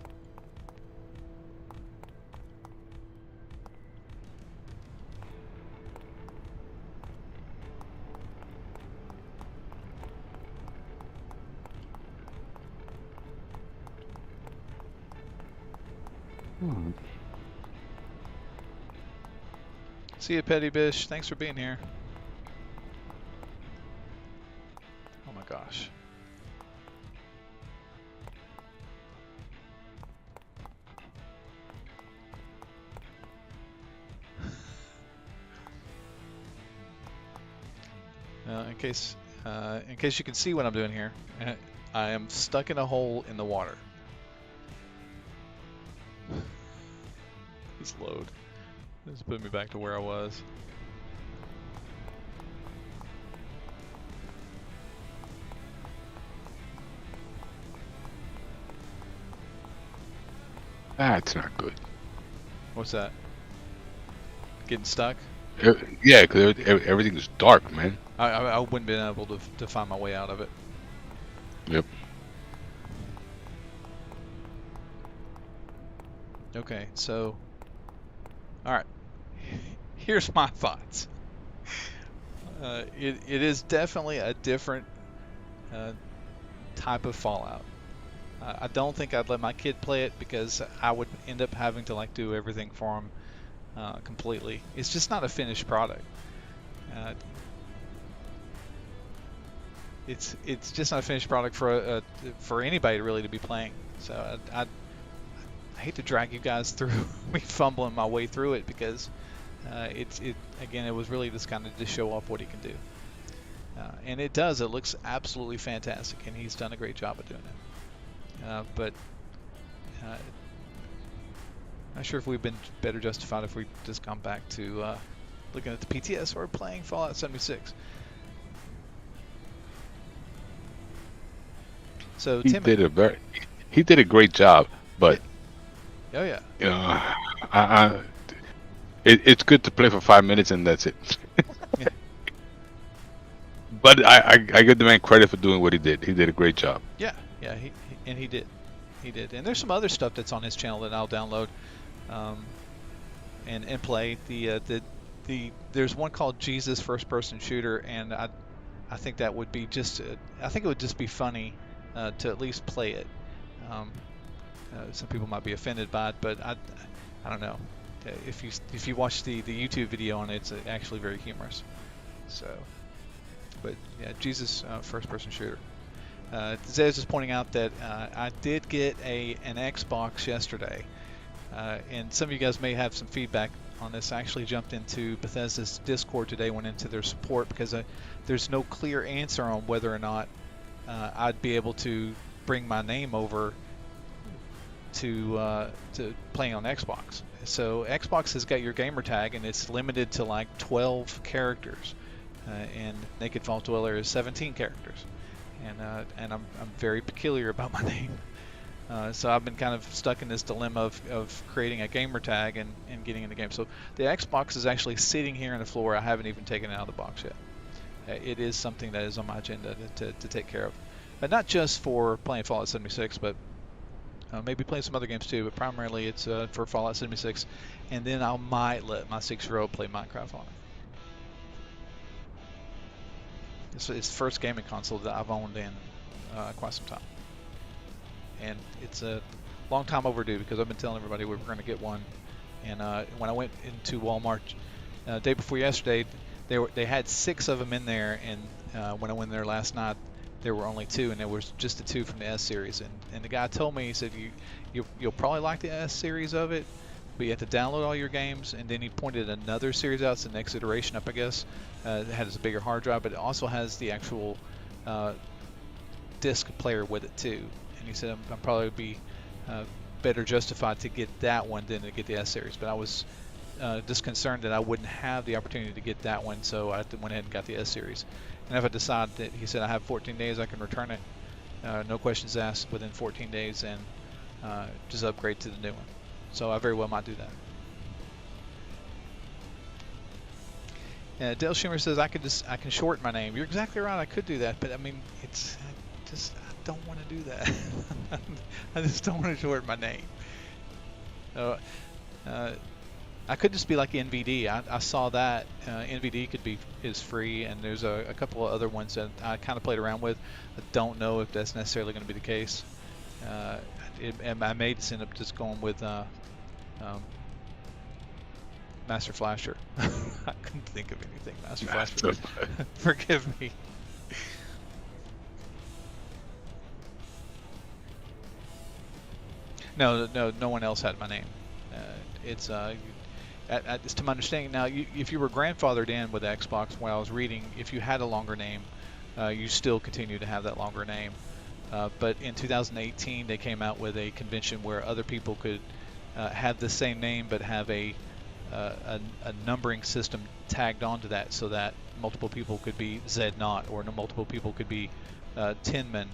See you, Petty Bish. Thanks for being here. Oh my gosh. In case you can see what I'm doing here, I am stuck in a hole in the water. This load. This put me back to where I was. That's not good. What's that? Getting stuck? Yeah, because everything's dark, man. I wouldn't be able to find my way out of it. Yep. Okay, so, all right. Here's my thoughts. It is definitely a different type of Fallout. I don't think I'd let my kid play it because I would end up having to like do everything for him completely. It's just not a finished product. It's just not a finished product for anybody really to be playing. So I hate to drag you guys through me fumbling my way through it because again, it was really just kind of to show off what he can do. And it does. It looks absolutely fantastic, and he's done a great job of doing it. But not sure if we've been better justified if we just gone back to looking at the PTS or playing Fallout 76. So he did a great job, but oh yeah, you know, it's good to play for 5 minutes and that's it. Yeah. But I give the man credit for doing what he did. He did a great job. Yeah, he did. And there's some other stuff that's on his channel that I'll download and play. There's one called Jesus First Person Shooter, and I think that would be I think it would just be funny to at least play it. Some people might be offended by it, but I don't know. if you watch the YouTube video on it, it's actually very humorous. So, but yeah, Jesus first person shooter. Zez is pointing out that I did get an Xbox yesterday, and some of you guys may have some feedback on this. I actually jumped into Bethesda's Discord today, went into their support because there's no clear answer on whether or not I'd be able to bring my name over to playing on Xbox. So Xbox has got your gamer tag, and it's limited to like 12 characters, and Naked Falls Dweller is 17 characters. And I'm very peculiar about my name. So I've been kind of stuck in this dilemma of creating a gamer tag and getting in the game. So the Xbox is actually sitting here on the floor. I haven't even taken it out of the box yet. It is something that is on my agenda to take care of. But not just for playing Fallout 76, but maybe playing some other games too. But primarily it's for Fallout 76. And then I might let my 6-year-old play Minecraft on it. It's the first gaming console that I've owned in quite some time. And it's a long time overdue because I've been telling everybody we were going to get one. And when I went into Walmart day before yesterday, they had 6 of them in there. And when I went there last night, there were only 2, and there was just the 2 from the S series. And the guy told me, he said, you'll probably like the S series of it, but you have to download all your games. And then he pointed another series out. It's the next iteration up, I guess. It has a bigger hard drive, but it also has the actual disc player with it too. And he said I'm probably be better justified to get that one than to get the S series. But I was just concerned that I wouldn't have the opportunity to get that one, so I went ahead and got the S series. And if I decide that, he said I have 14 days, I can return it, no questions asked, within 14 days, and just upgrade to the new one. So I very well might do that. Dale Shimmer says I can shorten my name. You're exactly right. I could do that, but I mean, I don't want to do that. I just don't want to shorten my name. I could just be like NVD. I saw that NVD is free, and there's a couple of other ones that I kind of played around with. I don't know if that's necessarily going to be the case. And I may just end up just going with Master Flasher. I couldn't think of anything. Master Flasher. Forgive me. No one else had my name. It's to my understanding now. If you were grandfathered in with Xbox, while I was reading, if you had a longer name, you still continue to have that longer name. But in 2018, they came out with a convention where other people could have the same name but have a numbering system tagged onto that, so that multiple people could be Z0, or multiple people could be Tinman,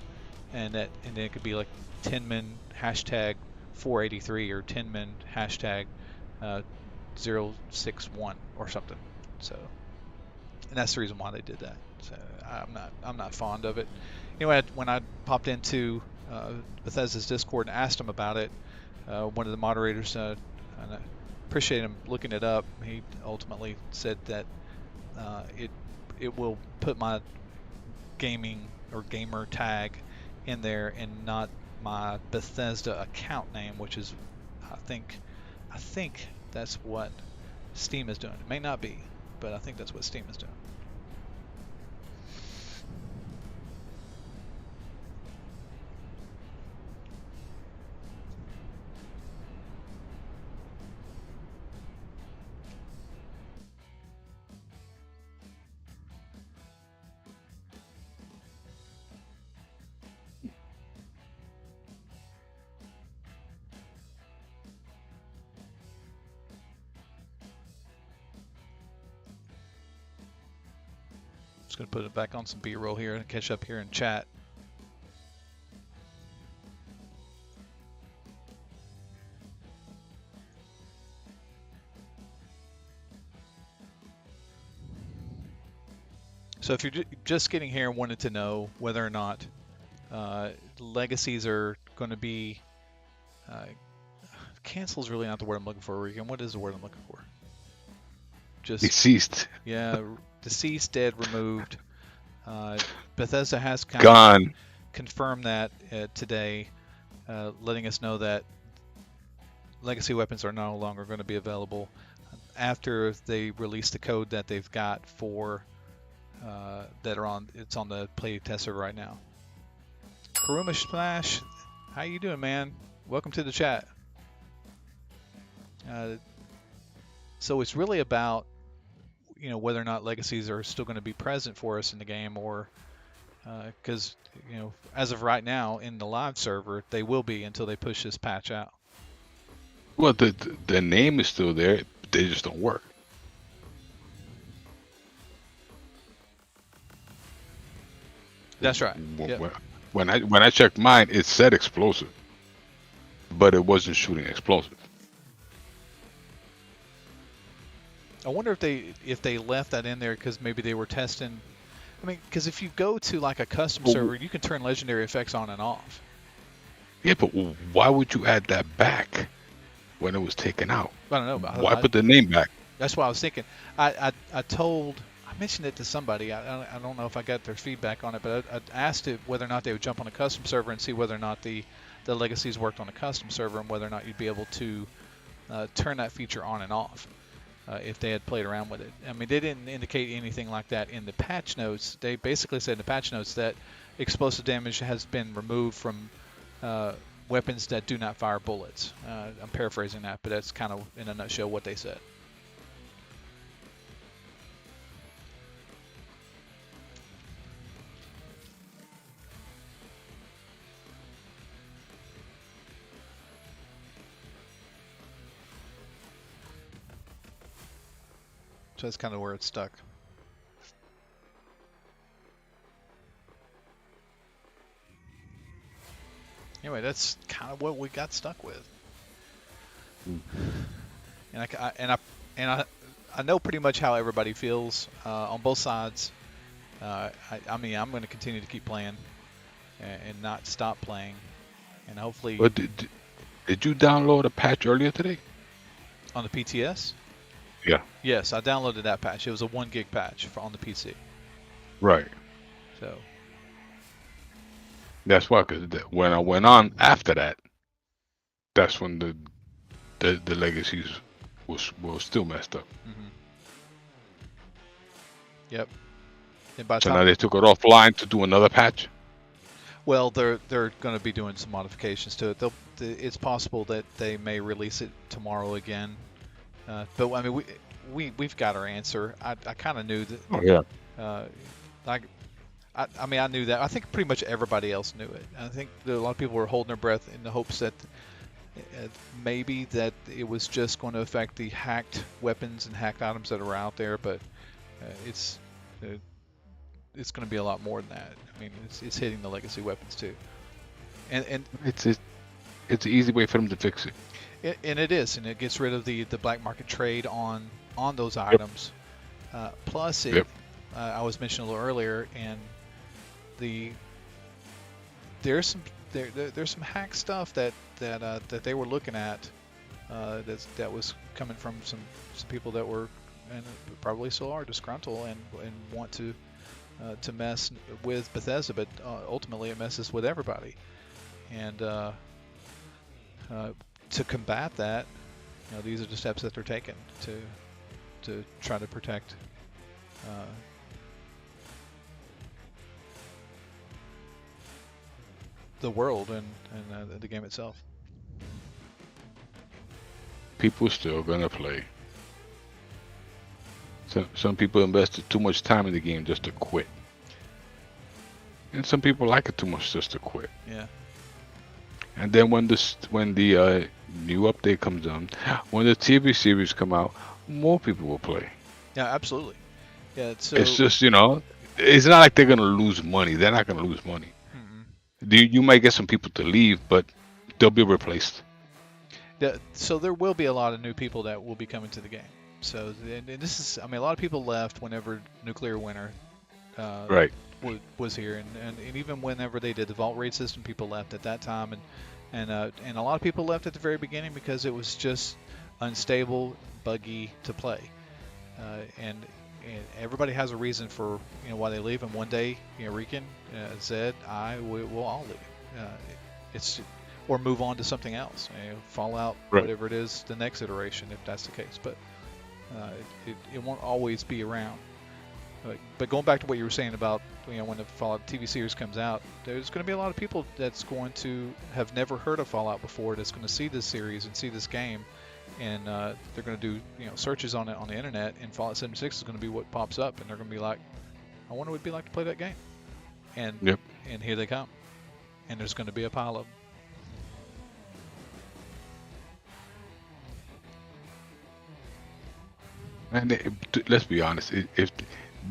and then it could be like Tinman hashtag 483 or Tinman hashtag 061 or something. So, and that's the reason why they did that. So I'm not fond of it. Anyway, when I popped into Bethesda's Discord and asked him about it, one of the moderators, and I appreciate him looking it up, he ultimately said that it will put my gaming or gamer tag in there and not my Bethesda account name, which is I think that's what Steam is doing. It may not be, but I think that's what Steam is doing. Just going to put it back on some B-roll here and catch up here in chat. So if you're just getting here and wanted to know whether or not legacies are going to be cancel is really not the word I'm looking for, Regan. What is the word I'm looking for? Just deceased. Yeah, deceased, dead, removed. Bethesda has gone. Confirmed that today, letting us know that legacy weapons are no longer going to be available after they release the code that they've got for that are on. It's on the playtest server right now. Karuma Splash, how you doing, man? Welcome to the chat. So it's really about, whether or not legacies are still going to be present for us in the game, or because as of right now in the live server they will be until they push this patch out. Well, the name is still there. They just don't work. That's right. Yep. When I checked mine, it said explosive, but it wasn't shooting explosive. I wonder if they left that in there because maybe they were testing. I mean, because if you go to like a custom server, you can turn legendary effects on and off. Yeah, but why would you add that back when it was taken out? I don't know. Why put the name back? That's what I was thinking. I mentioned it to somebody. I don't know if I got their feedback on it, but I asked it whether or not they would jump on a custom server and see whether or not the legacies worked on a custom server, and whether or not you'd be able to turn that feature on and off. If they had played around with it. I mean, they didn't indicate anything like that in the patch notes. They basically said in the patch notes that explosive damage has been removed from weapons that do not fire bullets. I'm paraphrasing that, but that's kind of in a nutshell what they said. So that's kind of where it's stuck. Anyway, that's kind of what we got stuck with. And I know pretty much how everybody feels on both sides. I mean, I'm going to continue to keep playing and not stop playing, and hopefully. But did you download a patch earlier today? On the PTS? Yeah. Yes, I downloaded that patch. It was a 1 gig patch on the PC. Right. So. That's why, because when I went on after that, that's when the legacies was still messed up. Mm-hmm. Yep. And by so now they took it offline to do another patch. Well, they're going to be doing some modifications to it. It's possible that they may release it tomorrow again. But I mean, we've got our answer. I kind of knew that. Oh yeah. I mean, I knew that. I think pretty much everybody else knew it. I think that a lot of people were holding their breath in the hopes that maybe that it was just going to affect the hacked weapons and hacked items that are out there. But it's going to be a lot more than that. I mean, it's hitting the legacy weapons too. And it's an easy way for them to fix it. And it is, and it gets rid of the black market trade on those items. Plus, I was mentioning a little earlier, and there's some hack stuff that they were looking at that was coming from some people that were, and probably still are, disgruntled and want to mess with Bethesda, but ultimately it messes with everybody. And to combat that, these are the steps that they're taking to try to protect the world and the game itself. People still gonna play. Some people invested too much time in the game just to quit, and some people like it too much just to quit. Yeah. And then when the new update comes on, when the TV series come out, more people will play. Yeah, absolutely. Yeah, it's just it's not like they're gonna lose money. They're not gonna lose money. You might get some people to leave, but they'll be replaced. Yeah, so there will be a lot of new people that will be coming to the game. So and this is, I mean, a lot of people left whenever Nuclear Winter was here, and even whenever they did the Vault Raid system, people left at that time, and a lot of people left at the very beginning because it was just unstable, buggy to play, and everybody has a reason for why they leave. And one day, Rican, Zed, we will all leave. or move on to something else. Fallout, Right. whatever it is, the next iteration, if that's the case. But it won't always be around. But going back to what you were saying about when the Fallout TV series comes out, there's going to be a lot of people that's going to have never heard of Fallout before that's going to see this series and see this game, and they're going to do searches on it on the internet, and Fallout 76 is going to be what pops up, and they're going to be like, I wonder what it'd be like to play that game, and Yep. and here they come, and there's going to be a pile of them. And let's be honest, if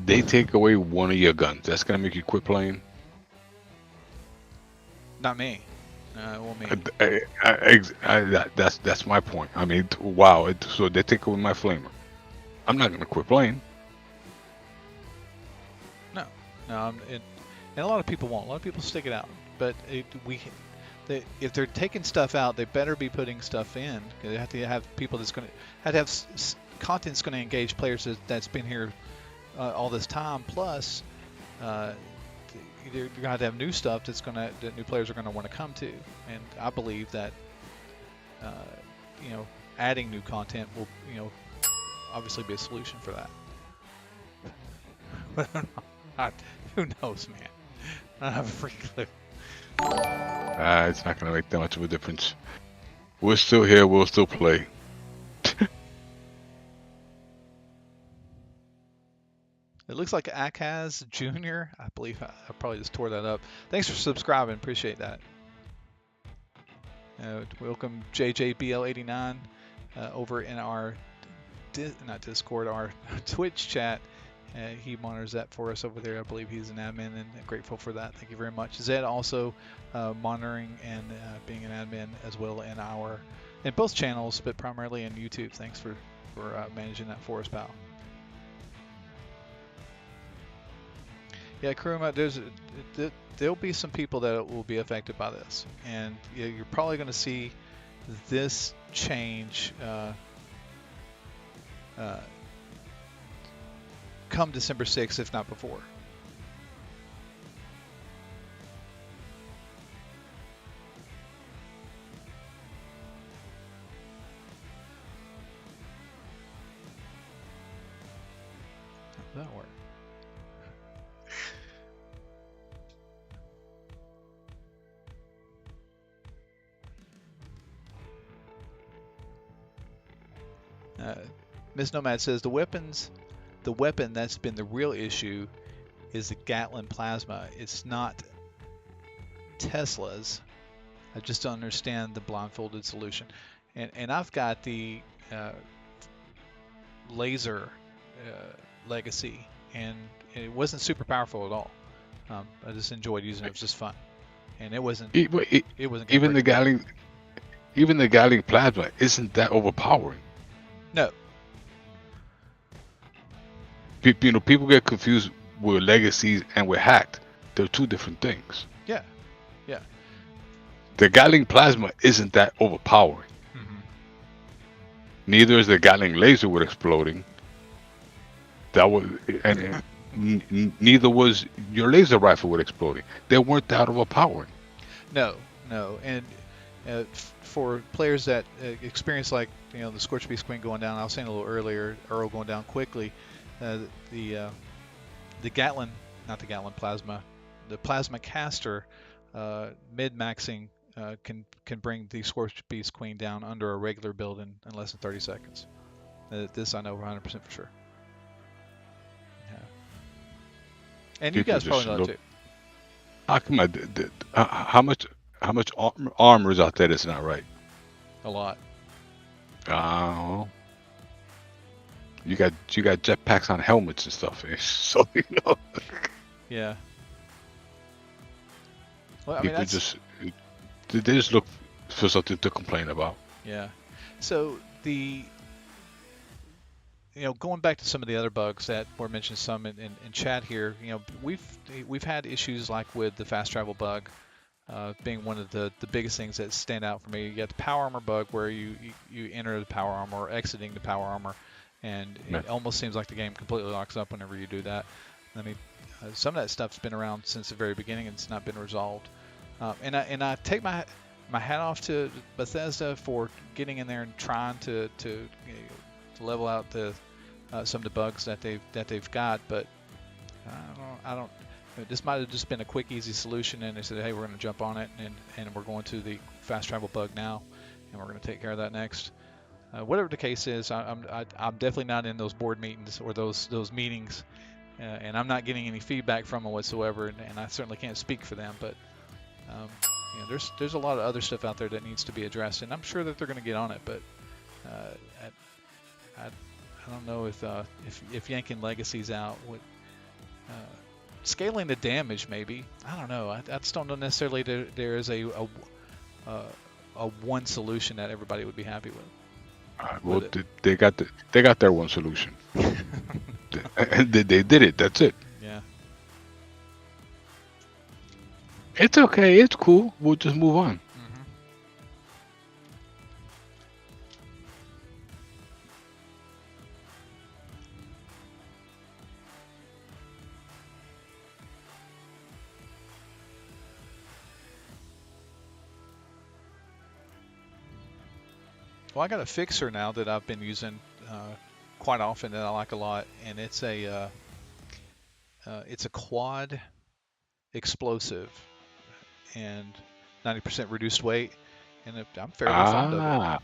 they take away one of your guns, that's gonna make you quit playing. Not me. It won't me. That's my point. I mean, wow. So they take away my flamer. I'm not gonna quit playing. No, and a lot of people won't. A lot of people stick it out. But if they're taking stuff out, they better be putting stuff in. They have to have people that's going to have content that's going to engage players that's been here all this time. Plus, you're going to have new stuff that new players are going to want to come to. And I believe that adding new content will obviously be a solution for that. Who knows, man? I don't have a freaking clue. It's not going to make that much of a difference. We're still here. We'll still play. It looks like Akaz Jr. I believe I probably just tore that up. Thanks for subscribing. Appreciate that. Welcome JJBL89 over in our not Discord, our Twitch chat. He monitors that for us over there. I believe he's an admin, and grateful for that. Thank you very much. Zed also monitoring and being an admin as well in both channels, but primarily in YouTube. Thanks for managing that for us, pal. Yeah, Kuruma, there'll be some people that will be affected by this, and you're probably going to see this change come December 6th, if not before. That'll work. Ms. Nomad says the weapon that's been the real issue is the Gatlin plasma. It's not Tesla's. I just don't understand the blindfolded solution. And I've got the laser legacy, and it wasn't super powerful at all. I just enjoyed using it. It was just fun, and it wasn't. It wasn't. Even the Gatling plasma isn't that overpowering. No. People get confused with legacies and with hacked. They're two different things. Yeah. The Gatling plasma isn't that overpowering. Mm-hmm. Neither is the Gatling laser with exploding. That was, and neither was your laser rifle with exploding. They weren't that overpowering. No, and for players that experience the Scorched Beast Queen going down, I was saying a little earlier, Earl going down quickly. The Gatlin, not the Gatlin plasma, the plasma caster mid-maxing can bring the Scorched Beast Queen down under a regular build in less than 30 seconds. This I know 100% for sure. Yeah. And People you guys probably know that too. Come on, how much armor is out there that's not right? A lot. Oh. You got jetpacks on helmets and stuff, so Yeah. Well, I mean, people they just look for something to complain about. Yeah. So going back to some of the other bugs that were mentioned some in chat here, we've had issues like with the fast travel bug being one of the biggest things that stand out for me. You got the power armor bug where you enter the power armor or exiting the power armor, and it almost seems like the game completely locks up whenever you do that. I mean, some of that stuff's been around since the very beginning and it's not been resolved. And I take my my hat off to Bethesda for getting in there and trying to level out some of the bugs that they've got. But I don't. This might have just been a quick, easy solution, and they said, "Hey, we're going to jump on it, and we're going to the fast travel bug now, and we're going to take care of that next." Whatever the case is, I'm definitely not in those board meetings or those meetings, and I'm not getting any feedback from them whatsoever, and I certainly can't speak for them. But there's a lot of other stuff out there that needs to be addressed, and I'm sure that they're going to get on it. But I don't know if yanking legacies out would. Scaling the damage, maybe. I don't know. I just don't know necessarily there is a one solution that everybody would be happy with. Well, they got their one solution. they did it. That's it. Yeah. It's okay. It's cool. We'll just move on. Well, I got a fixer now that I've been using quite often that I like a lot, and it's a quad explosive and 90% reduced weight, and I'm fairly fond of it.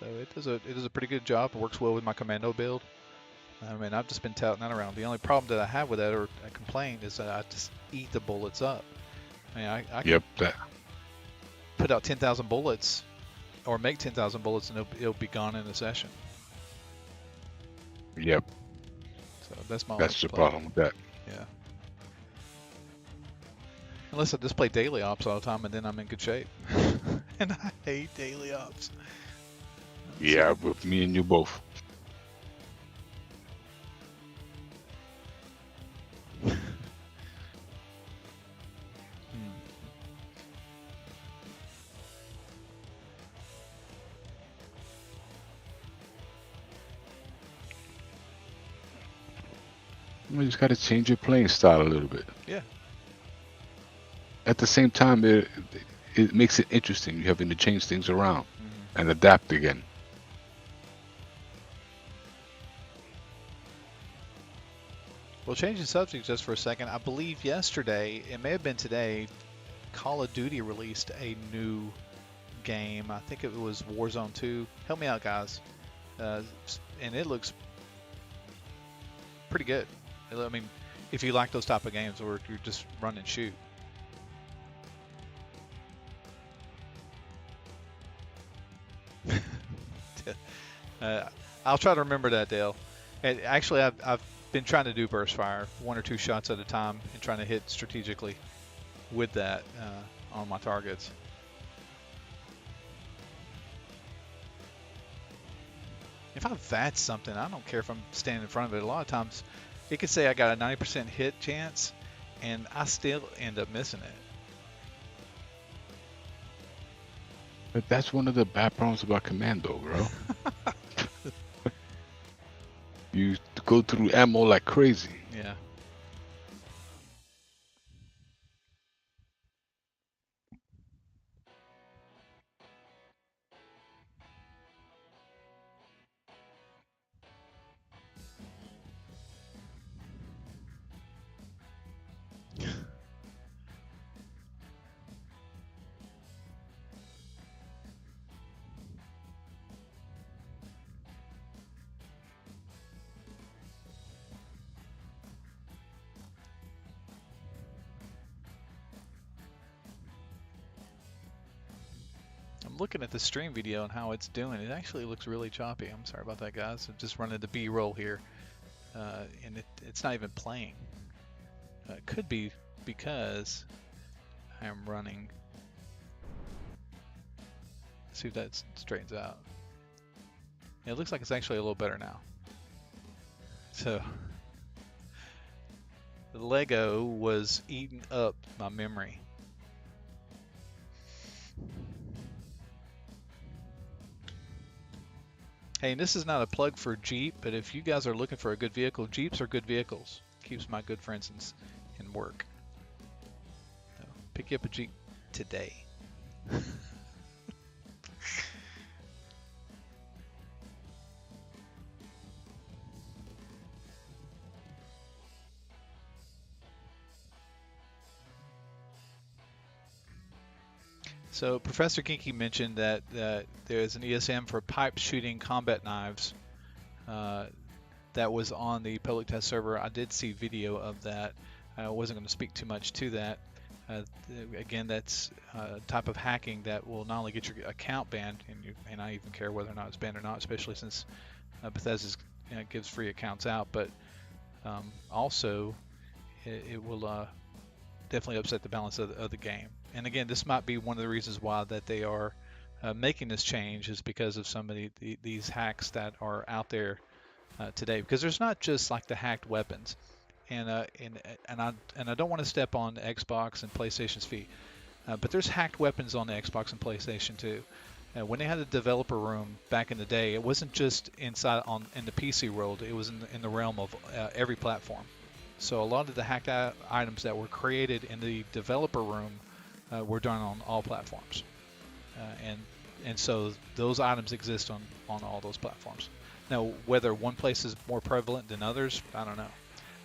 So it does a pretty good job. It works well with my commando build. I mean, I've just been touting that around. The only problem that I have with that, or a complaint, is that I just eat the bullets up. I mean, I Yep. put out 10,000 bullets. Or make 10,000 bullets and it'll be gone in a session. Yep. So that's the problem with that. Yeah. Unless I just play daily ops all the time and then I'm in good shape. And I hate daily ops. Yeah, with me and you both. You just got to change your playing style a little bit. Yeah. At the same time, it makes it interesting. You're having to change things around and adapt again. Well, changing subject just for a second. I believe yesterday, it may have been today, Call of Duty released a new game. I think it was Warzone 2. Help me out, guys. And it looks pretty good. I mean, if you like those type of games where you're just run and shoot. I'll try to remember that, Dale. And actually, I've been trying to do burst fire, 1 or 2 shots at a time, and trying to hit strategically with that on my targets. If I VATS something, I don't care if I'm standing in front of it. A lot of times, it could say I got a 90% hit chance, and I still end up missing it. But that's one of the bad problems about Commando, bro. You go through ammo like crazy. Yeah. Looking at the stream video and how it's doing, it actually looks really choppy. I'm sorry about that, guys. I'm just running the B-roll here, and it's not even playing. It could be because I'm running. Let's see if that straightens out. Yeah, it looks like it's actually a little better now. So the Lego was eating up my memory. Hey, and this is not a plug for Jeep, but if you guys are looking for a good vehicle, Jeeps are good vehicles. Keeps my good friends in work. So pick you up a Jeep today. So Professor Kinky mentioned that there is an ESM for pipe shooting combat knives that was on the public test server. I did see video of that. I wasn't going to speak too much to that. Again, that's a type of hacking that will not only get your account banned, and you may not even care whether or not it's banned or not, especially since Bethesda gives free accounts out, but also it will definitely upset the balance of the game. And again, this might be one of the reasons why that they are making this change, is because of some of these hacks that are out there today. Because there's not just like the hacked weapons, and I don't want to step on Xbox and PlayStation's feet, but there's hacked weapons on the Xbox and PlayStation too. When they had a developer room back in the day, it wasn't just in the PC world; it was in the realm of every platform. So a lot of the hacked items that were created in the developer room were done on all platforms, and so those items exist on all those platforms. Now, whether one place is more prevalent than others, I don't know.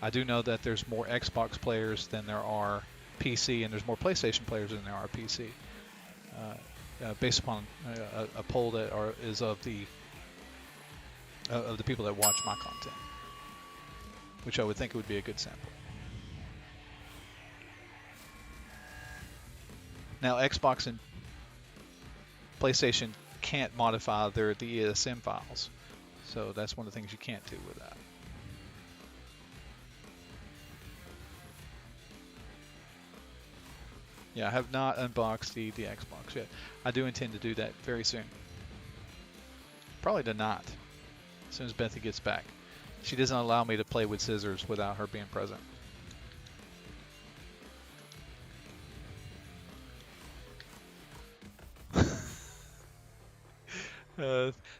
I do know that there's more Xbox players than there are PC, and there's more PlayStation players than there are PC, based upon a poll that is of the people that watch my content, which I would think would be a good sample. Now, Xbox and PlayStation can't modify the ESM files, so that's one of the things you can't do with that. Yeah, I have not unboxed the Xbox yet. I do intend to do that very soon. Probably tonight, as soon as Bethy gets back. She doesn't allow me to play with scissors without her being present.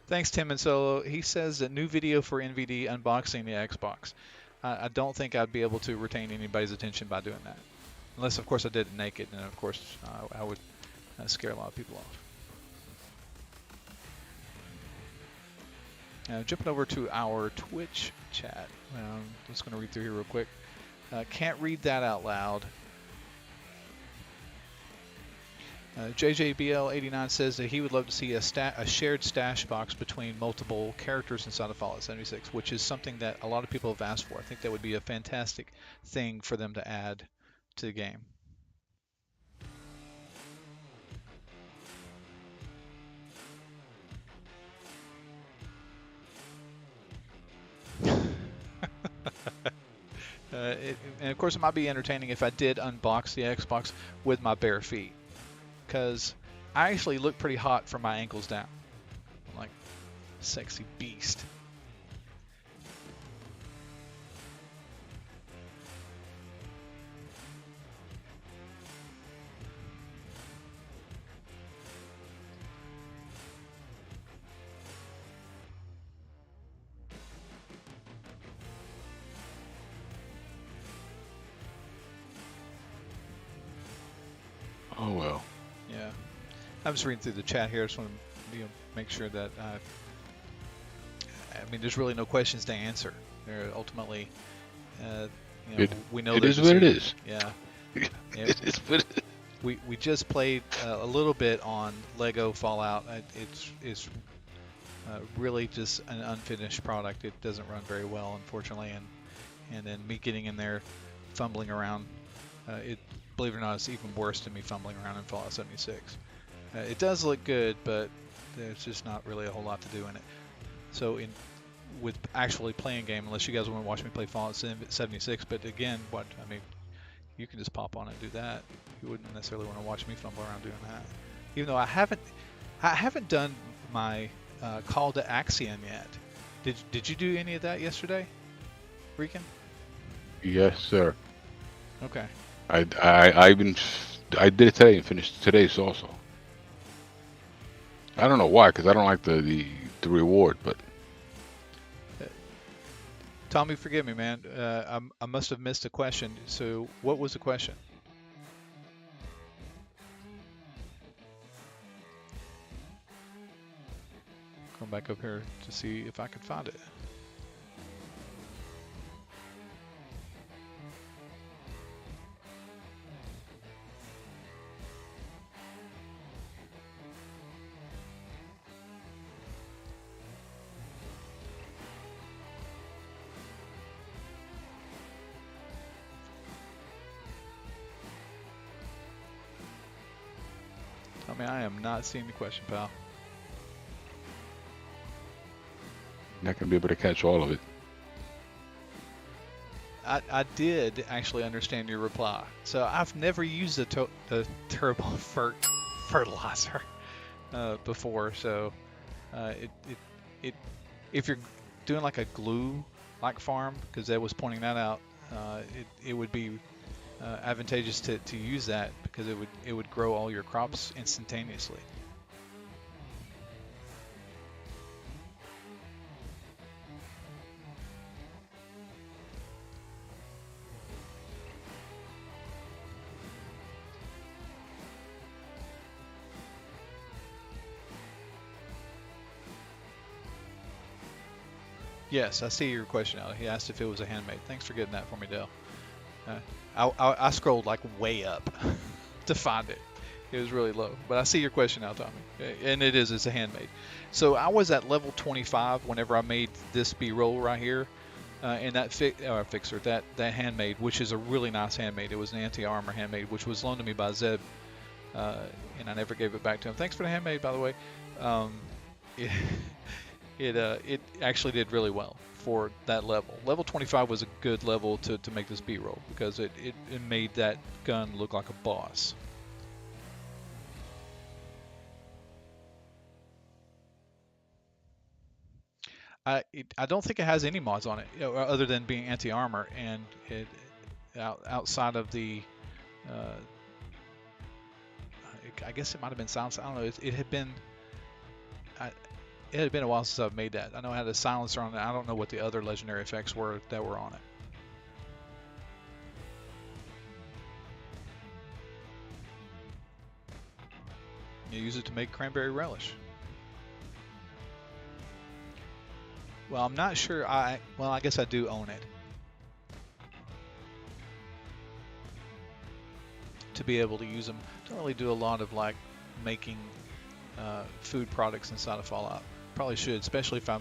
Thanks, Tim and Solo. He says a new video for NVD unboxing the Xbox. I don't think I'd be able to retain anybody's attention by doing that. Unless, of course, I did it naked, and of course, I would scare a lot of people off. Jumping over to our Twitch chat. I'm just going to read through here real quick. Can't read that out loud. JJBL89 says that he would love to see a shared stash box between multiple characters inside of Fallout 76, which is something that a lot of people have asked for. I think that would be a fantastic thing for them to add to the game. And of course, it might be entertaining if I did unbox the Xbox with my bare feet, because I actually look pretty hot from my ankles down. I'm like a sexy beast. Oh well. Yeah, I'm just reading through the chat here. Just want to make sure that I mean, there's really no questions to answer. They're ultimately, we know it is what it is. Yeah. It's what it is. We just played a little bit on Lego Fallout. It's really just an unfinished product. It doesn't run very well, unfortunately, and then me getting in there, fumbling around, believe it or not, it's even worse than me fumbling around in Fallout 76. It does look good, but there's just not really a whole lot to do in it. So with actually playing a game, unless you guys want to watch me play Fallout 76, but again, you can just pop on and do that. You wouldn't necessarily want to watch me fumble around doing that. Even though I haven't done my call to Axion yet. Did you do any of that yesterday, Rican? Yes, sir. Okay. I did it today and finished today's also. I don't know why, because I don't like the reward, but Tommy, forgive me, man. I must have missed a question. So, what was the question? Come back up here to see if I can find it. I mean, I am not seeing the question, pal. Not gonna be able to catch all of it. I did actually understand your reply. So I've never used the turbo fertilizer before. So it if you're doing like a glue like farm, because Ed was pointing that out, it would be advantageous to use that because it would grow all your crops instantaneously. Yes, I see your question out. He asked if it was a handmade. Thanks for getting that for me, Dale. I scrolled like way up to find it. It was really low, but I see your question now, Tommy, and it's a handmade. So I was at level 25 whenever I made this B-roll right here, and that fixer, that handmade, which is a really nice handmade. It was an anti-armor handmade, which was loaned to me by Zeb, and I never gave it back to him. Thanks for the handmade, by the way. It actually did really well for that level. Level 25 was a good level to make this B-roll because it made that gun look like a boss. I don't think it has any mods on it, other than being anti-armor, and outside of the I guess it might have been silence. I don't know. It had been a while since I've made that. I know I had a silencer on it. I don't know what the other legendary effects were that were on it. You use it to make cranberry relish. Well, I'm not sure. Well, I guess I do own it. To be able to use them. Don't really do a lot of like making food products inside of Fallout. Probably should, especially if I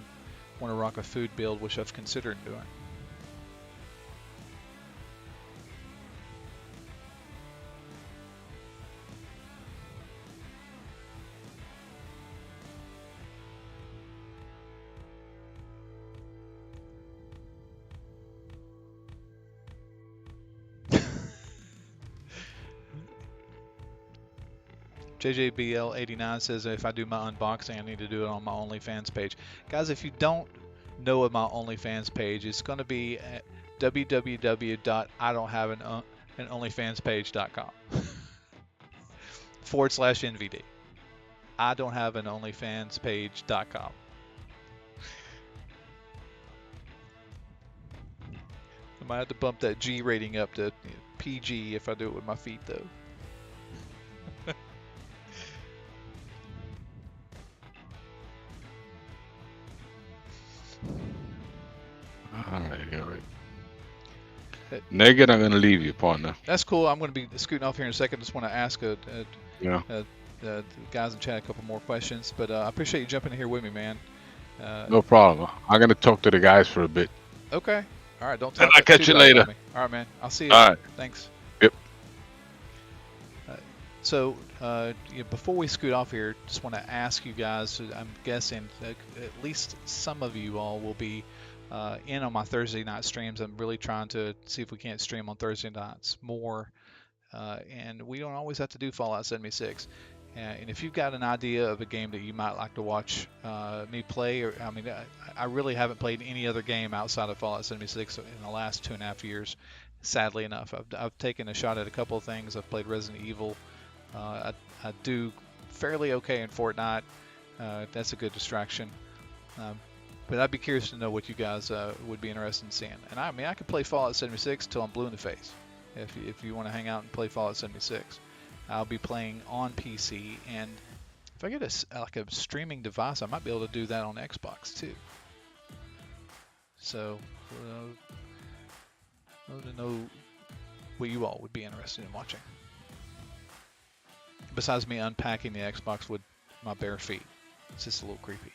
want to rock a food build, which I've considered doing. JJBL89 says if I do my unboxing, I need to do it on my OnlyFans page. Guys, if you don't know of my OnlyFans page, it's going to be at www.idon'thaveanonlyfanspage.com /NVD. I don't have an OnlyFans page.com. I might have to bump that G rating up to PG if I do it with my feet, though. Alright. Naked, I'm gonna leave you, partner. That's cool. I'm going to be scooting off here in a second. Just want to ask the guys in chat a couple more questions, but I appreciate you jumping in here with me, man. No problem. I'm gonna talk to the guys for a bit. Okay. All right. Don't And talk I'll catch too you loud later. about me. All right, man. I'll see you. All right. Thanks. Yep. So before we scoot off here, just want to ask you guys. I'm guessing at least some of you all will be in on my Thursday night streams. I'm really trying to see if we can't stream on Thursday nights more, and we don't always have to do Fallout 76. And if you've got an idea of a game that you might like to watch me play, or I really haven't played any other game outside of Fallout 76 in the last 2.5 years. Sadly enough, I've taken a shot at a couple of things. I've played Resident Evil. I do fairly okay in Fortnite. That's a good distraction. But I'd be curious to know what you guys would be interested in seeing. And I could play Fallout 76 till I'm blue in the face. If you want to hang out and play Fallout 76, I'll be playing on PC. And if I get a streaming device, I might be able to do that on Xbox too. So I want to know what you all would be interested in watching. Besides me unpacking the Xbox with my bare feet. It's just a little creepy.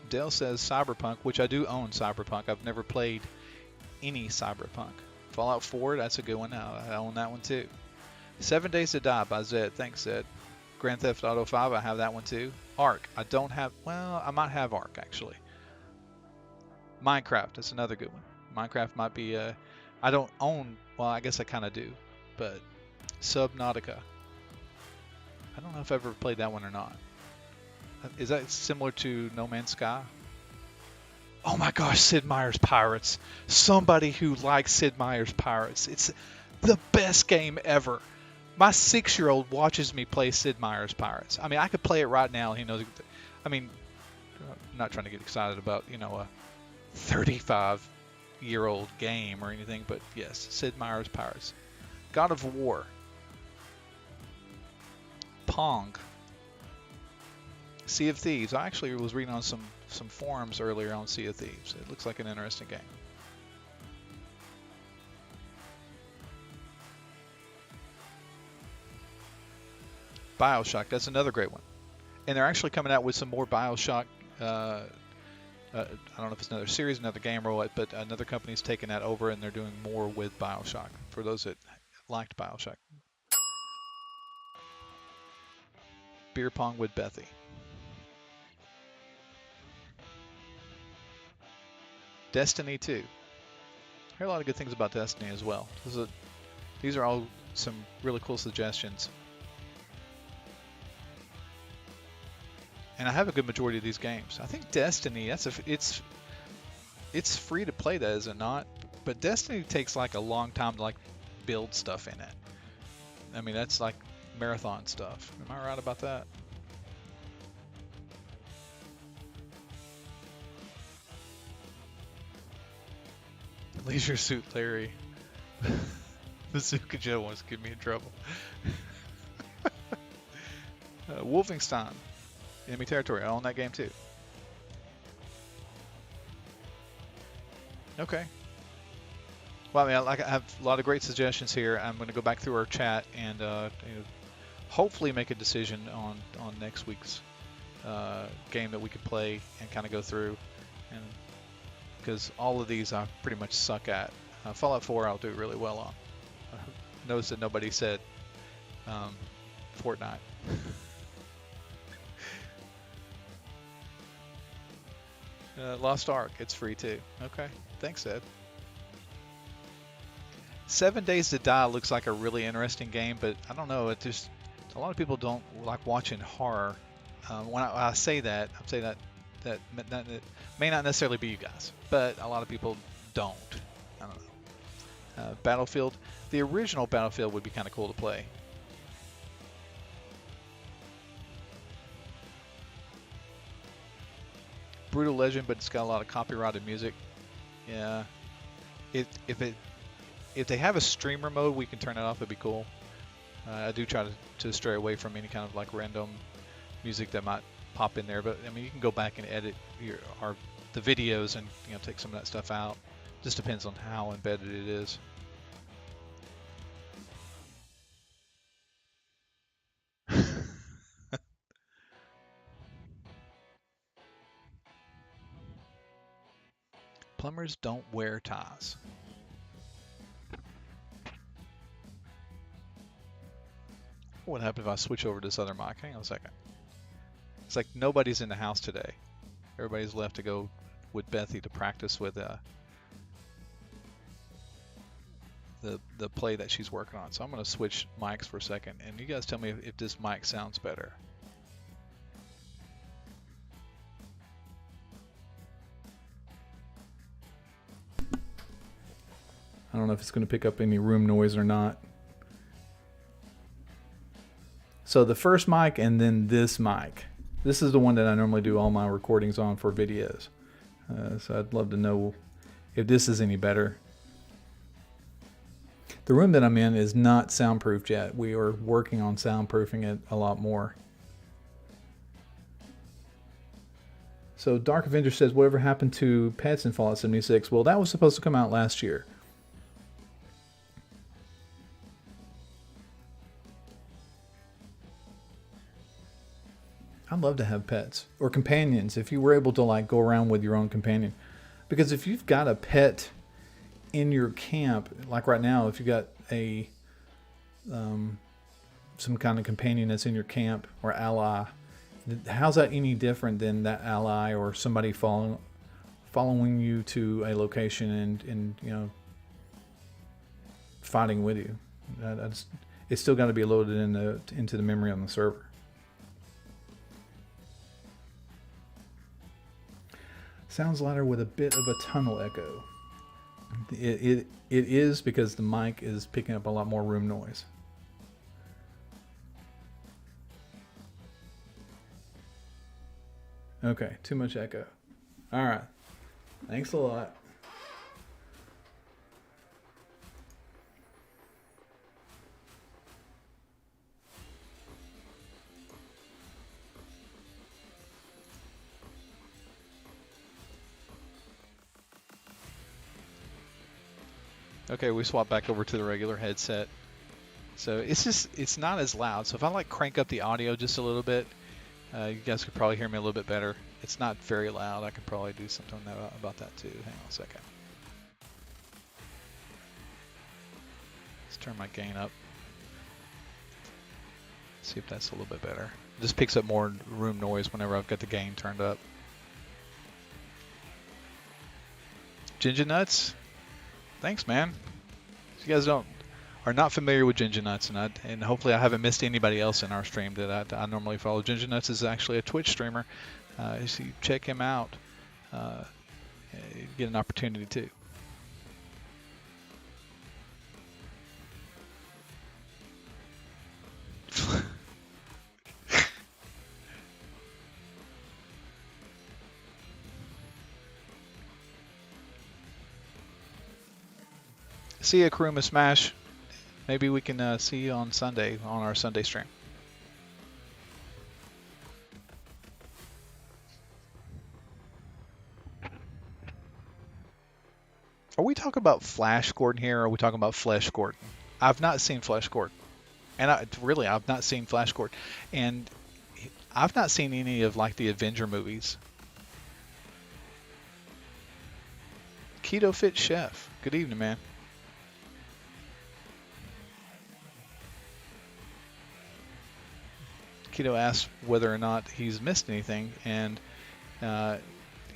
Dale says Cyberpunk, which I do own Cyberpunk. I've never played any Cyberpunk. Fallout 4, that's a good one. I own that one too. 7 Days to Die by Zed. Thanks, Zed. Grand Theft Auto 5, I have that one too. Ark, I don't have, well, I might have Ark actually. Minecraft, that's another good one. Minecraft might be, I don't own, well, I guess I kind of do, but Subnautica. I don't know if I've ever played that one or not. Is that similar to No Man's Sky? Oh my gosh, Sid Meier's Pirates. Somebody who likes Sid Meier's Pirates. It's the best game ever. My 6-year-old watches me play Sid Meier's Pirates. I mean, I could play it right now. He knows. I mean, I'm not trying to get excited about, you know, a 35-year-old game or anything, but yes, Sid Meier's Pirates. God of War. Pong. Sea of Thieves. I actually was reading on some forums earlier on Sea of Thieves. It looks like an interesting game. BioShock, that's another great one. And they're actually coming out with some more BioShock. I don't know if it's another series, another game or what, but another company's taking that over and they're doing more with BioShock for those that liked BioShock. Beer pong with Bethy. Destiny 2. I hear a lot of good things about Destiny as well. These are all some really cool suggestions. And I have a good majority of these games. I think Destiny, it's free to play, that is it not? But Destiny takes like a long time to like build stuff in it. I mean, that's like marathon stuff. Am I right about that? Leisure Suit Larry. Bazooka Joe wants to get me in trouble. Wolfenstein. Enemy Territory. I own that game too. Okay. Well, I mean, I have a lot of great suggestions here. I'm going to go back through our chat and hopefully make a decision on next week's game that we could play and kind of go through. And because all of these I pretty much suck at. Fallout 4 I'll do really well on. Notice that nobody said Fortnite. Lost Ark, it's free too. Okay, thanks, Ed. 7 Days to Die looks like a really interesting game, but I don't know. It just a lot of people don't like watching horror. When I say that, I'm saying that may not necessarily be you guys, but a lot of people don't. I don't know. Battlefield, the original Battlefield would be kind of cool to play. Brutal Legend, but it's got a lot of copyrighted music. Yeah. If they have a streamer mode, we can turn it off. It'd be cool. I do try to stray away from any kind of like random music that might pop in there, but I mean you can go back and edit the videos and take some of that stuff out. Just depends on how embedded it is. Plumbers don't wear ties. What happened if I switch over to this other mic? Hang on a second. It's like nobody's in the house today. Everybody's left to go with Bethy to practice with the play that she's working on. So I'm going to switch mics for a second, and you guys tell me if this mic sounds better. I don't know if it's going to pick up any room noise or not. So the first mic and then this mic. This is the one that I normally do all my recordings on for videos. So I'd love to know if this is any better. The room that I'm in is not soundproofed yet. We are working on soundproofing it a lot more. So Dark Avenger says, whatever happened to pets in Fallout 76? Well, that was supposed to come out last year. I'd love to have pets or companions if you were able to like go around with your own companion. Because if you've got a pet in your camp, like right now, if you got a some kind of companion that's in your camp or ally, how's that any different than that ally or somebody following you to a location and you know fighting with you? It's still got to be loaded into the memory on the server. Sounds louder with a bit of a tunnel echo. It is because the mic is picking up a lot more room noise. Okay, too much echo. All right. Thanks a lot. Okay, we swap back over to the regular headset. So it's not as loud. So if I like crank up the audio just a little bit, you guys could probably hear me a little bit better. It's not very loud. I could probably do something about that too. Hang on a second. Let's turn my gain up. See if that's a little bit better. It just picks up more room noise whenever I've got the gain turned up. Ginger nuts. Thanks, man. If you guys are not familiar with Ginger Nuts, and hopefully I haven't missed anybody else in our stream that I normally follow. Ginger Nuts is actually a Twitch streamer. So you check him out, you get an opportunity too. See you, Kuruma Smash. Maybe we can see you on Sunday on our Sunday stream. Are we talking about Flash Gordon here, or are we talking about Flesh Gordon? I've not seen Flesh Gordon, and I've not seen Flash Gordon, and I've not seen any of like the Avenger movies. Keto Fit Chef. Good evening, man. Keto asked whether or not he's missed anything, and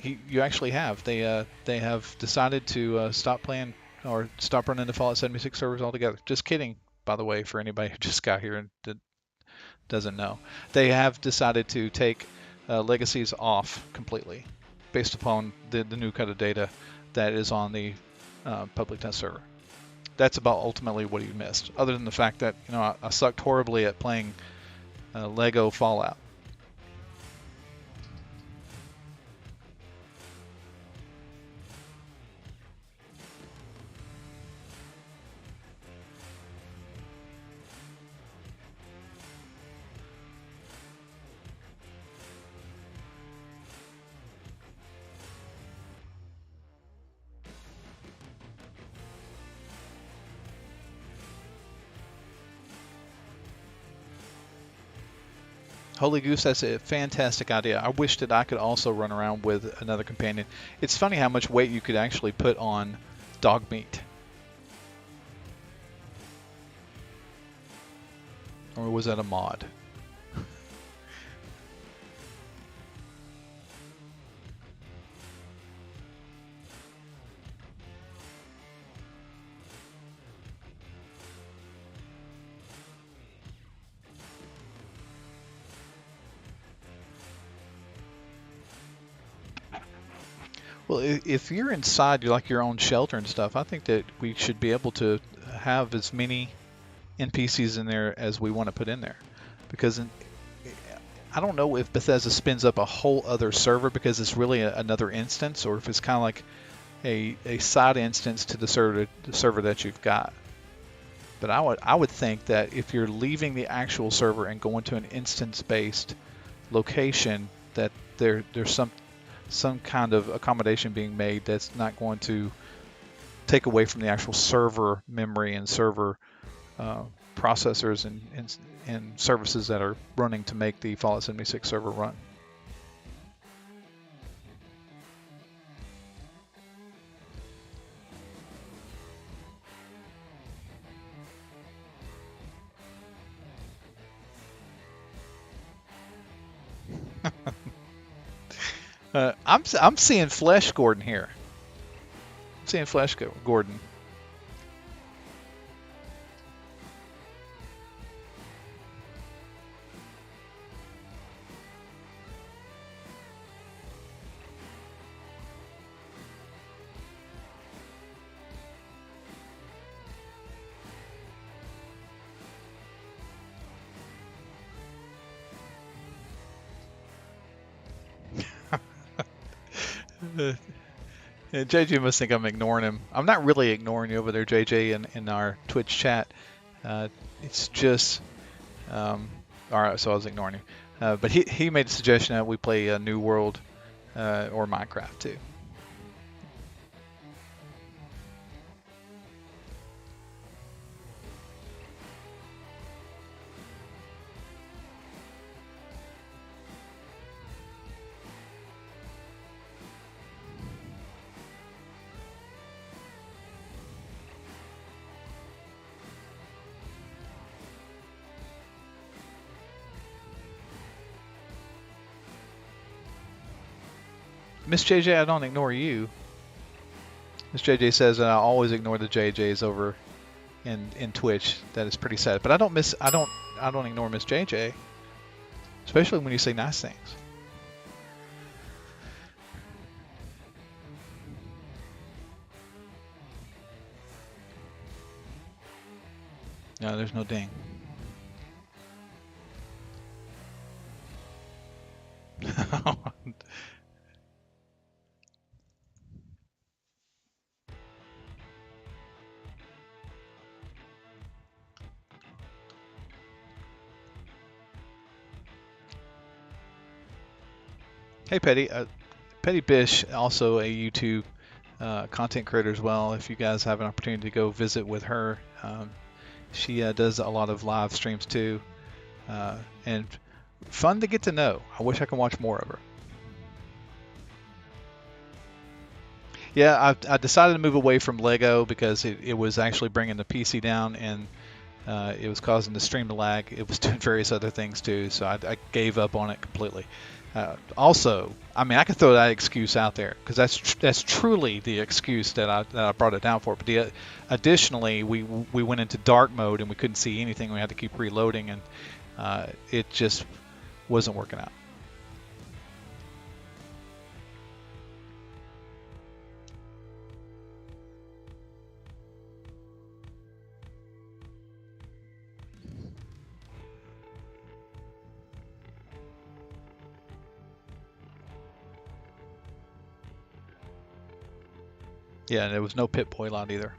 you actually have. They have decided to stop playing or stop running the Fallout 76 servers altogether. Just kidding, by the way, for anybody who just got here and doesn't know. They have decided to take legacies off completely, based upon the new cut of data that is on the public test server. That's about ultimately what he missed, other than the fact that I sucked horribly at playing Lego Fallout. Holy Goose, that's a fantastic idea. I wish that I could also run around with another companion. It's funny how much weight you could actually put on dog meat. Or was that a mod? Well, if you're inside, you like your own shelter and stuff, I think that we should be able to have as many NPCs in there as we want to put in there. Because I don't know if Bethesda spins up a whole other server because it's really another instance, or if it's kind of like a side instance to the server that you've got. But I would think that if you're leaving the actual server and going to an instance-based location, that there's some kind of accommodation being made that's not going to take away from the actual server memory and server processors and services that are running to make the Fallout 76 server run. I'm seeing Flesh Gordon here. I'm seeing Flesh Gordon. JJ must think I'm ignoring him. I'm not really ignoring you over there, JJ, in our Twitch chat. It's just, all right, so I was ignoring you. But he made a suggestion that we play New World or Minecraft too. Miss JJ, I don't ignore you. Miss JJ says that I always ignore the JJs over in Twitch. That is pretty sad. But I don't ignore Miss JJ, especially when you say nice things. No, there's no ding. Hey, Petty. Petty Bish, also a YouTube content creator as well. If you guys have an opportunity to go visit with her, she does a lot of live streams too, and fun to get to know. I wish I could watch more of her. Yeah, I decided to move away from Lego because it was actually bringing the PC down, and it was causing the stream to lag. It was doing various other things too, so I gave up on it completely. Also, I mean, I could throw that excuse out there because that's truly the excuse that I brought it down for. But additionally, we went into dark mode and we couldn't see anything. We had to keep reloading, and it just wasn't working out. Yeah, and there was no Pip-Boy lot either.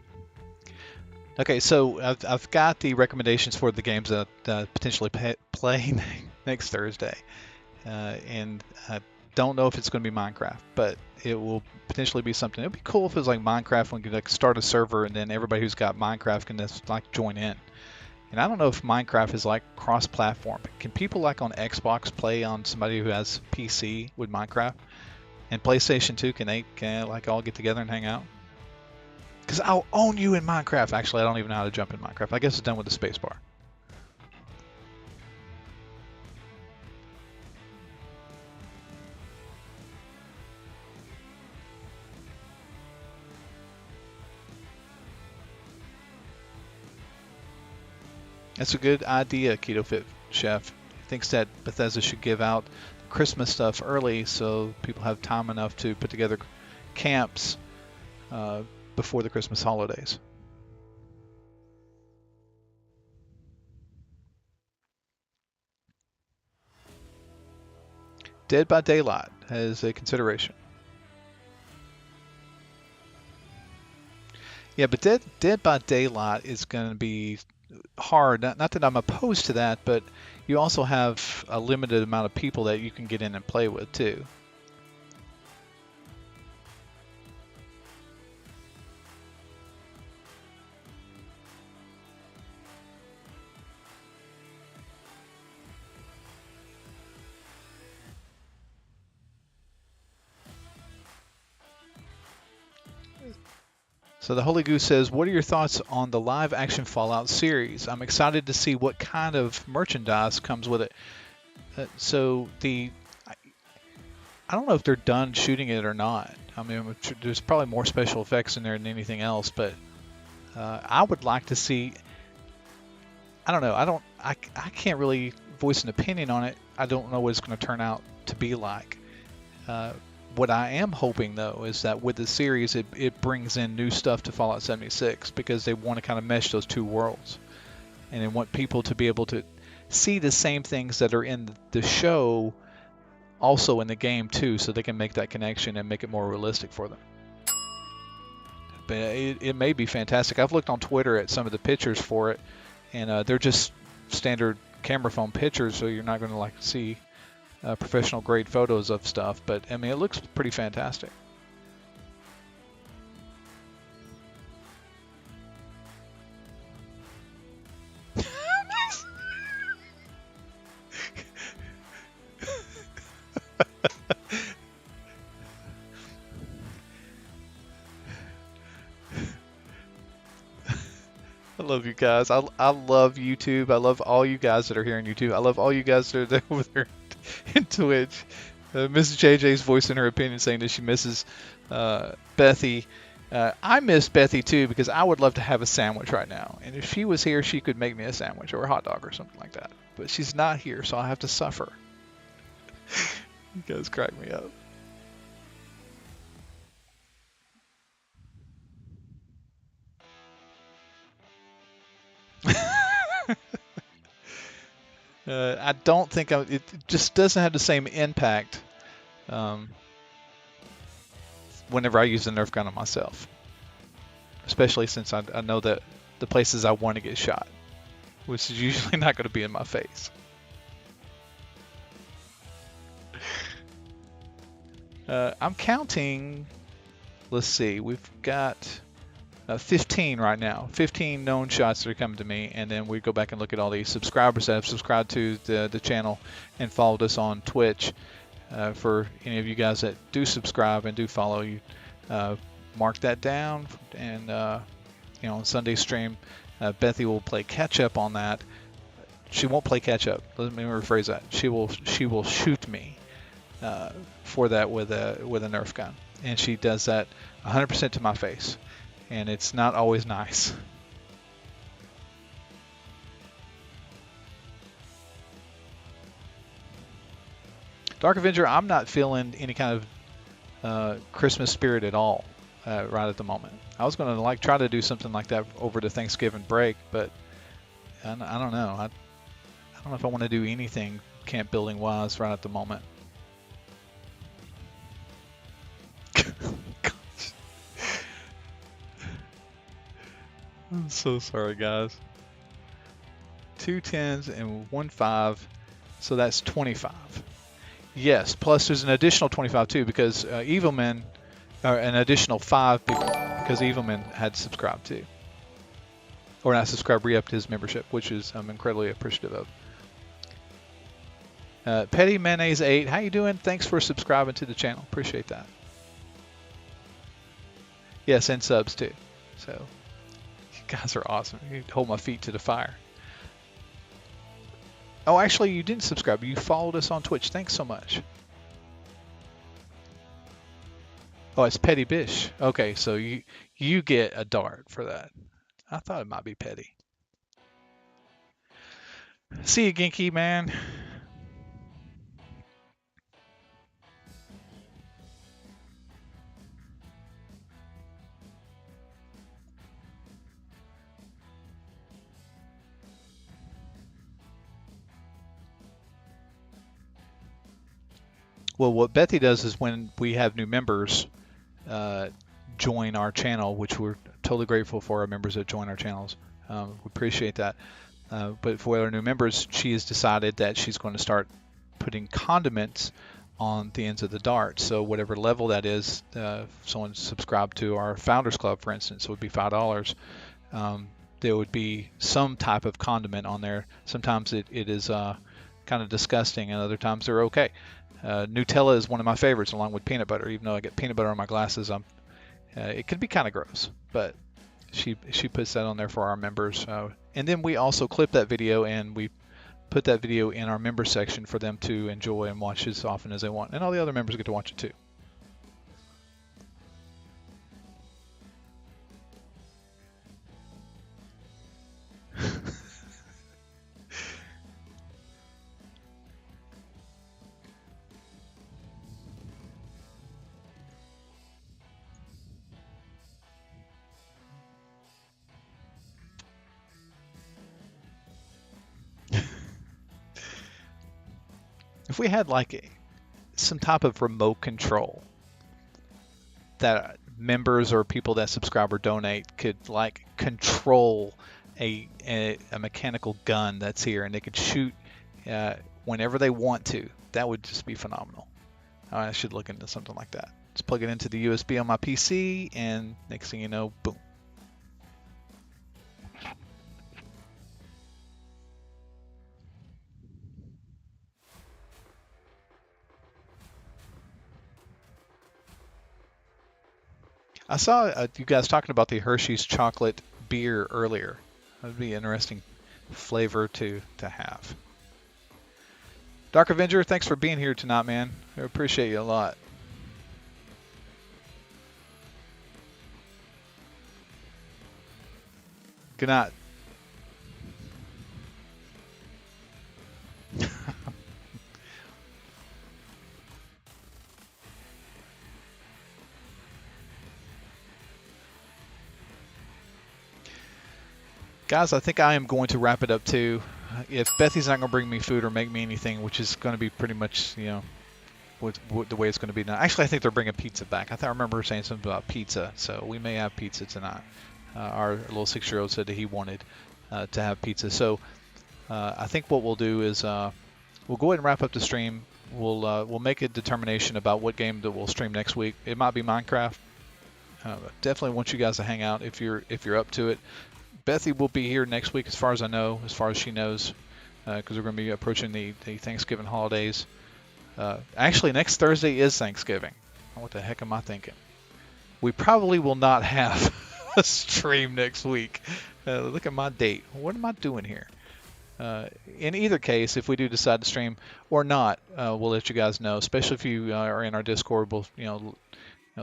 Okay, so I've got the recommendations for the games that potentially play next Thursday, and I don't know if it's going to be Minecraft, but it will potentially be something. It'd be cool if it was like Minecraft when you could like start a server and then everybody who's got Minecraft can just like join in. And I don't know if Minecraft is like cross-platform. Can people like on Xbox play on somebody who has PC with Minecraft? And PlayStation 2, can they like all get together and hang out? Because I'll own you in Minecraft. Actually, I don't even know how to jump in Minecraft. I guess it's done with the spacebar. That's a good idea, Keto Fit Chef. Thinks that Bethesda should give out Christmas stuff early so people have time enough to put together camps before the Christmas holidays. Dead by Daylight as a consideration. Yeah, but Dead by Daylight is going to be hard. Not that I'm opposed to that, but you also have a limited amount of people that you can get in and play with too. So the Holy Goose says, what are your thoughts on the live action Fallout series? I'm excited to see what kind of merchandise comes with it. I don't know if they're done shooting it or not. I mean, there's probably more special effects in there than anything else, but I would like to see. I don't know. I can't really voice an opinion on it. I don't know what it's going to turn out to be like. What I am hoping, though, is that with the series, it brings in new stuff to Fallout 76 because they want to kind of mesh those two worlds. And they want people to be able to see the same things that are in the show also in the game, too, so they can make that connection and make it more realistic for them. But it may be fantastic. I've looked on Twitter at some of the pictures for it, and they're just standard camera phone pictures, so you're not going to like see professional grade photos of stuff, but I mean, it looks pretty fantastic. I love you guys. I love YouTube. I love all you guys that are here on YouTube. I love all you guys that are over there in Twitch. Mrs. JJ's voicing her opinion, saying that she misses Bethy. I miss Bethy too because I would love to have a sandwich right now. And if she was here, she could make me a sandwich or a hot dog or something like that. But she's not here, so I have to suffer. You guys crack me up. I don't think it just doesn't have the same impact whenever I use the Nerf gun on myself, especially since I know that the places I want to get shot, which is usually not going to be in my face. I'm counting. Let's see, we've got 15 right now, 15 known shots that are coming to me, and then we go back and look at all the subscribers that have subscribed to the channel and followed us on Twitch. For any of you guys that do subscribe and do follow, you mark that down, and on Sunday stream, Bethy will play catch up on that. She won't play catch up. Let me rephrase that. She will shoot me for that with a Nerf gun, and she does that 100% to my face. And it's not always nice. Dark Avenger, I'm not feeling any kind of Christmas spirit at all right at the moment. I was going to try to do something like that over the Thanksgiving break, but I don't know. I don't know if I want to do anything camp building wise right at the moment. I'm so sorry, guys. 2 10s and 1 5, so that's 25. Yes, plus there's an additional 25 too because Evilman, or an additional 5 because Evilman had subscribed too, or not subscribed, re-upped his membership, which is I'm incredibly appreciative of. Petty Mayonnaise 8, how you doing? Thanks for subscribing to the channel. Appreciate that. Yes, and subs too. So. You guys are awesome. You hold my feet to the fire. Oh, actually, you didn't subscribe. You followed us on Twitch. Thanks so much. Oh, it's Petty Bish. Okay, so you get a dart for that. I thought it might be Petty. See you, Genki, man. Well, what Bethy does is when we have new members join our channel, which we're totally grateful for our members that join our channels. We appreciate that. But for our new members, she has decided that she's going to start putting condiments on the ends of the dart. So whatever level that is, if someone subscribed to our Founders Club, for instance, it would be $5. There would be some type of condiment on there. Sometimes it is kind of disgusting, and other times they're okay. Nutella is one of my favorites, along with peanut butter. Even though I get peanut butter on my glasses, It can be kind of gross, but she puts that on there for our members. And then we also clip that video and we put that video in our member section for them to enjoy and watch as often as they want. And all the other members get to watch it too. If we had like some type of remote control that members or people that subscribe or donate could like control a mechanical gun that's here and they could shoot whenever they want to, that would just be phenomenal. I should look into something like that. Just plug it into the USB on my PC and next thing you know, boom. I saw you guys talking about the Hershey's chocolate beer earlier. That would be an interesting flavor to have. Dark Avenger, thanks for being here tonight, man. I appreciate you a lot. Good night. Guys, I think I am going to wrap it up too. If Bethy's not going to bring me food or make me anything, which is going to be pretty much, you know, what the way it's going to be now. Actually, I think they're bringing pizza back. I remember her saying something about pizza, so we may have pizza tonight. Our little 6-year-old said that he wanted to have pizza. So I think what we'll do is we'll go ahead and wrap up the stream. We'll make a determination about what game that we'll stream next week. It might be Minecraft. Definitely want you guys to hang out if you're up to it. Bethy will be here next week, as far as I know, as far as she knows, because we're going to be approaching the Thanksgiving holidays. Actually, next Thursday is Thanksgiving. What the heck am I thinking? We probably will not have a stream next week. Look at my date. What am I doing here? In either case, if we do decide to stream or not, we'll let you guys know. Especially if you are in our Discord, we'll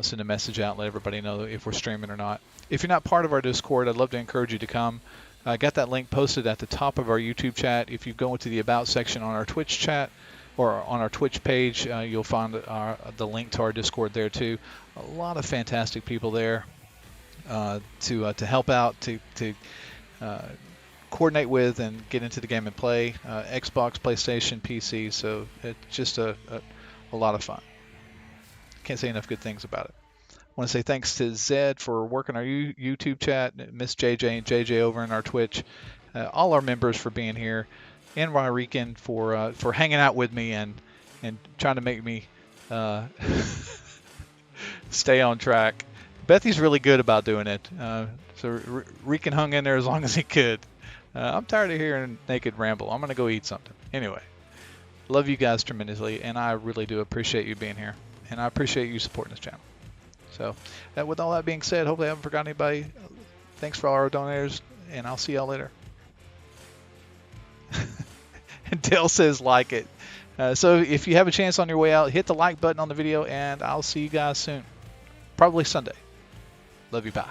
send a message out and let everybody know if we're streaming or not. If you're not part of our Discord, I'd love to encourage you to come. I got that link posted at the top of our YouTube chat. If you go into the About section on our Twitch chat or on our Twitch page, you'll find the link to our Discord there too. A lot of fantastic people there to help out, to coordinate with and get into the game and play. Xbox, PlayStation, PC, so it's just a lot of fun. Can't say enough good things about it. I want to say thanks to Zed for working our YouTube chat, Miss JJ and JJ over in our Twitch, all our members for being here, and Ryrican for hanging out with me and trying to make me stay on track. Bethy's really good about doing it, so Rican hung in there as long as he could. I'm tired of hearing Naked ramble. I'm going to go eat something. Anyway, love you guys tremendously, and I really do appreciate you being here, and I appreciate you supporting this channel. So with all that being said, hopefully I haven't forgotten anybody. Thanks for all our donors, and I'll see y'all later. And Dale says like it. So if you have a chance on your way out, hit the like button on the video, and I'll see you guys soon. Probably Sunday. Love you, bye.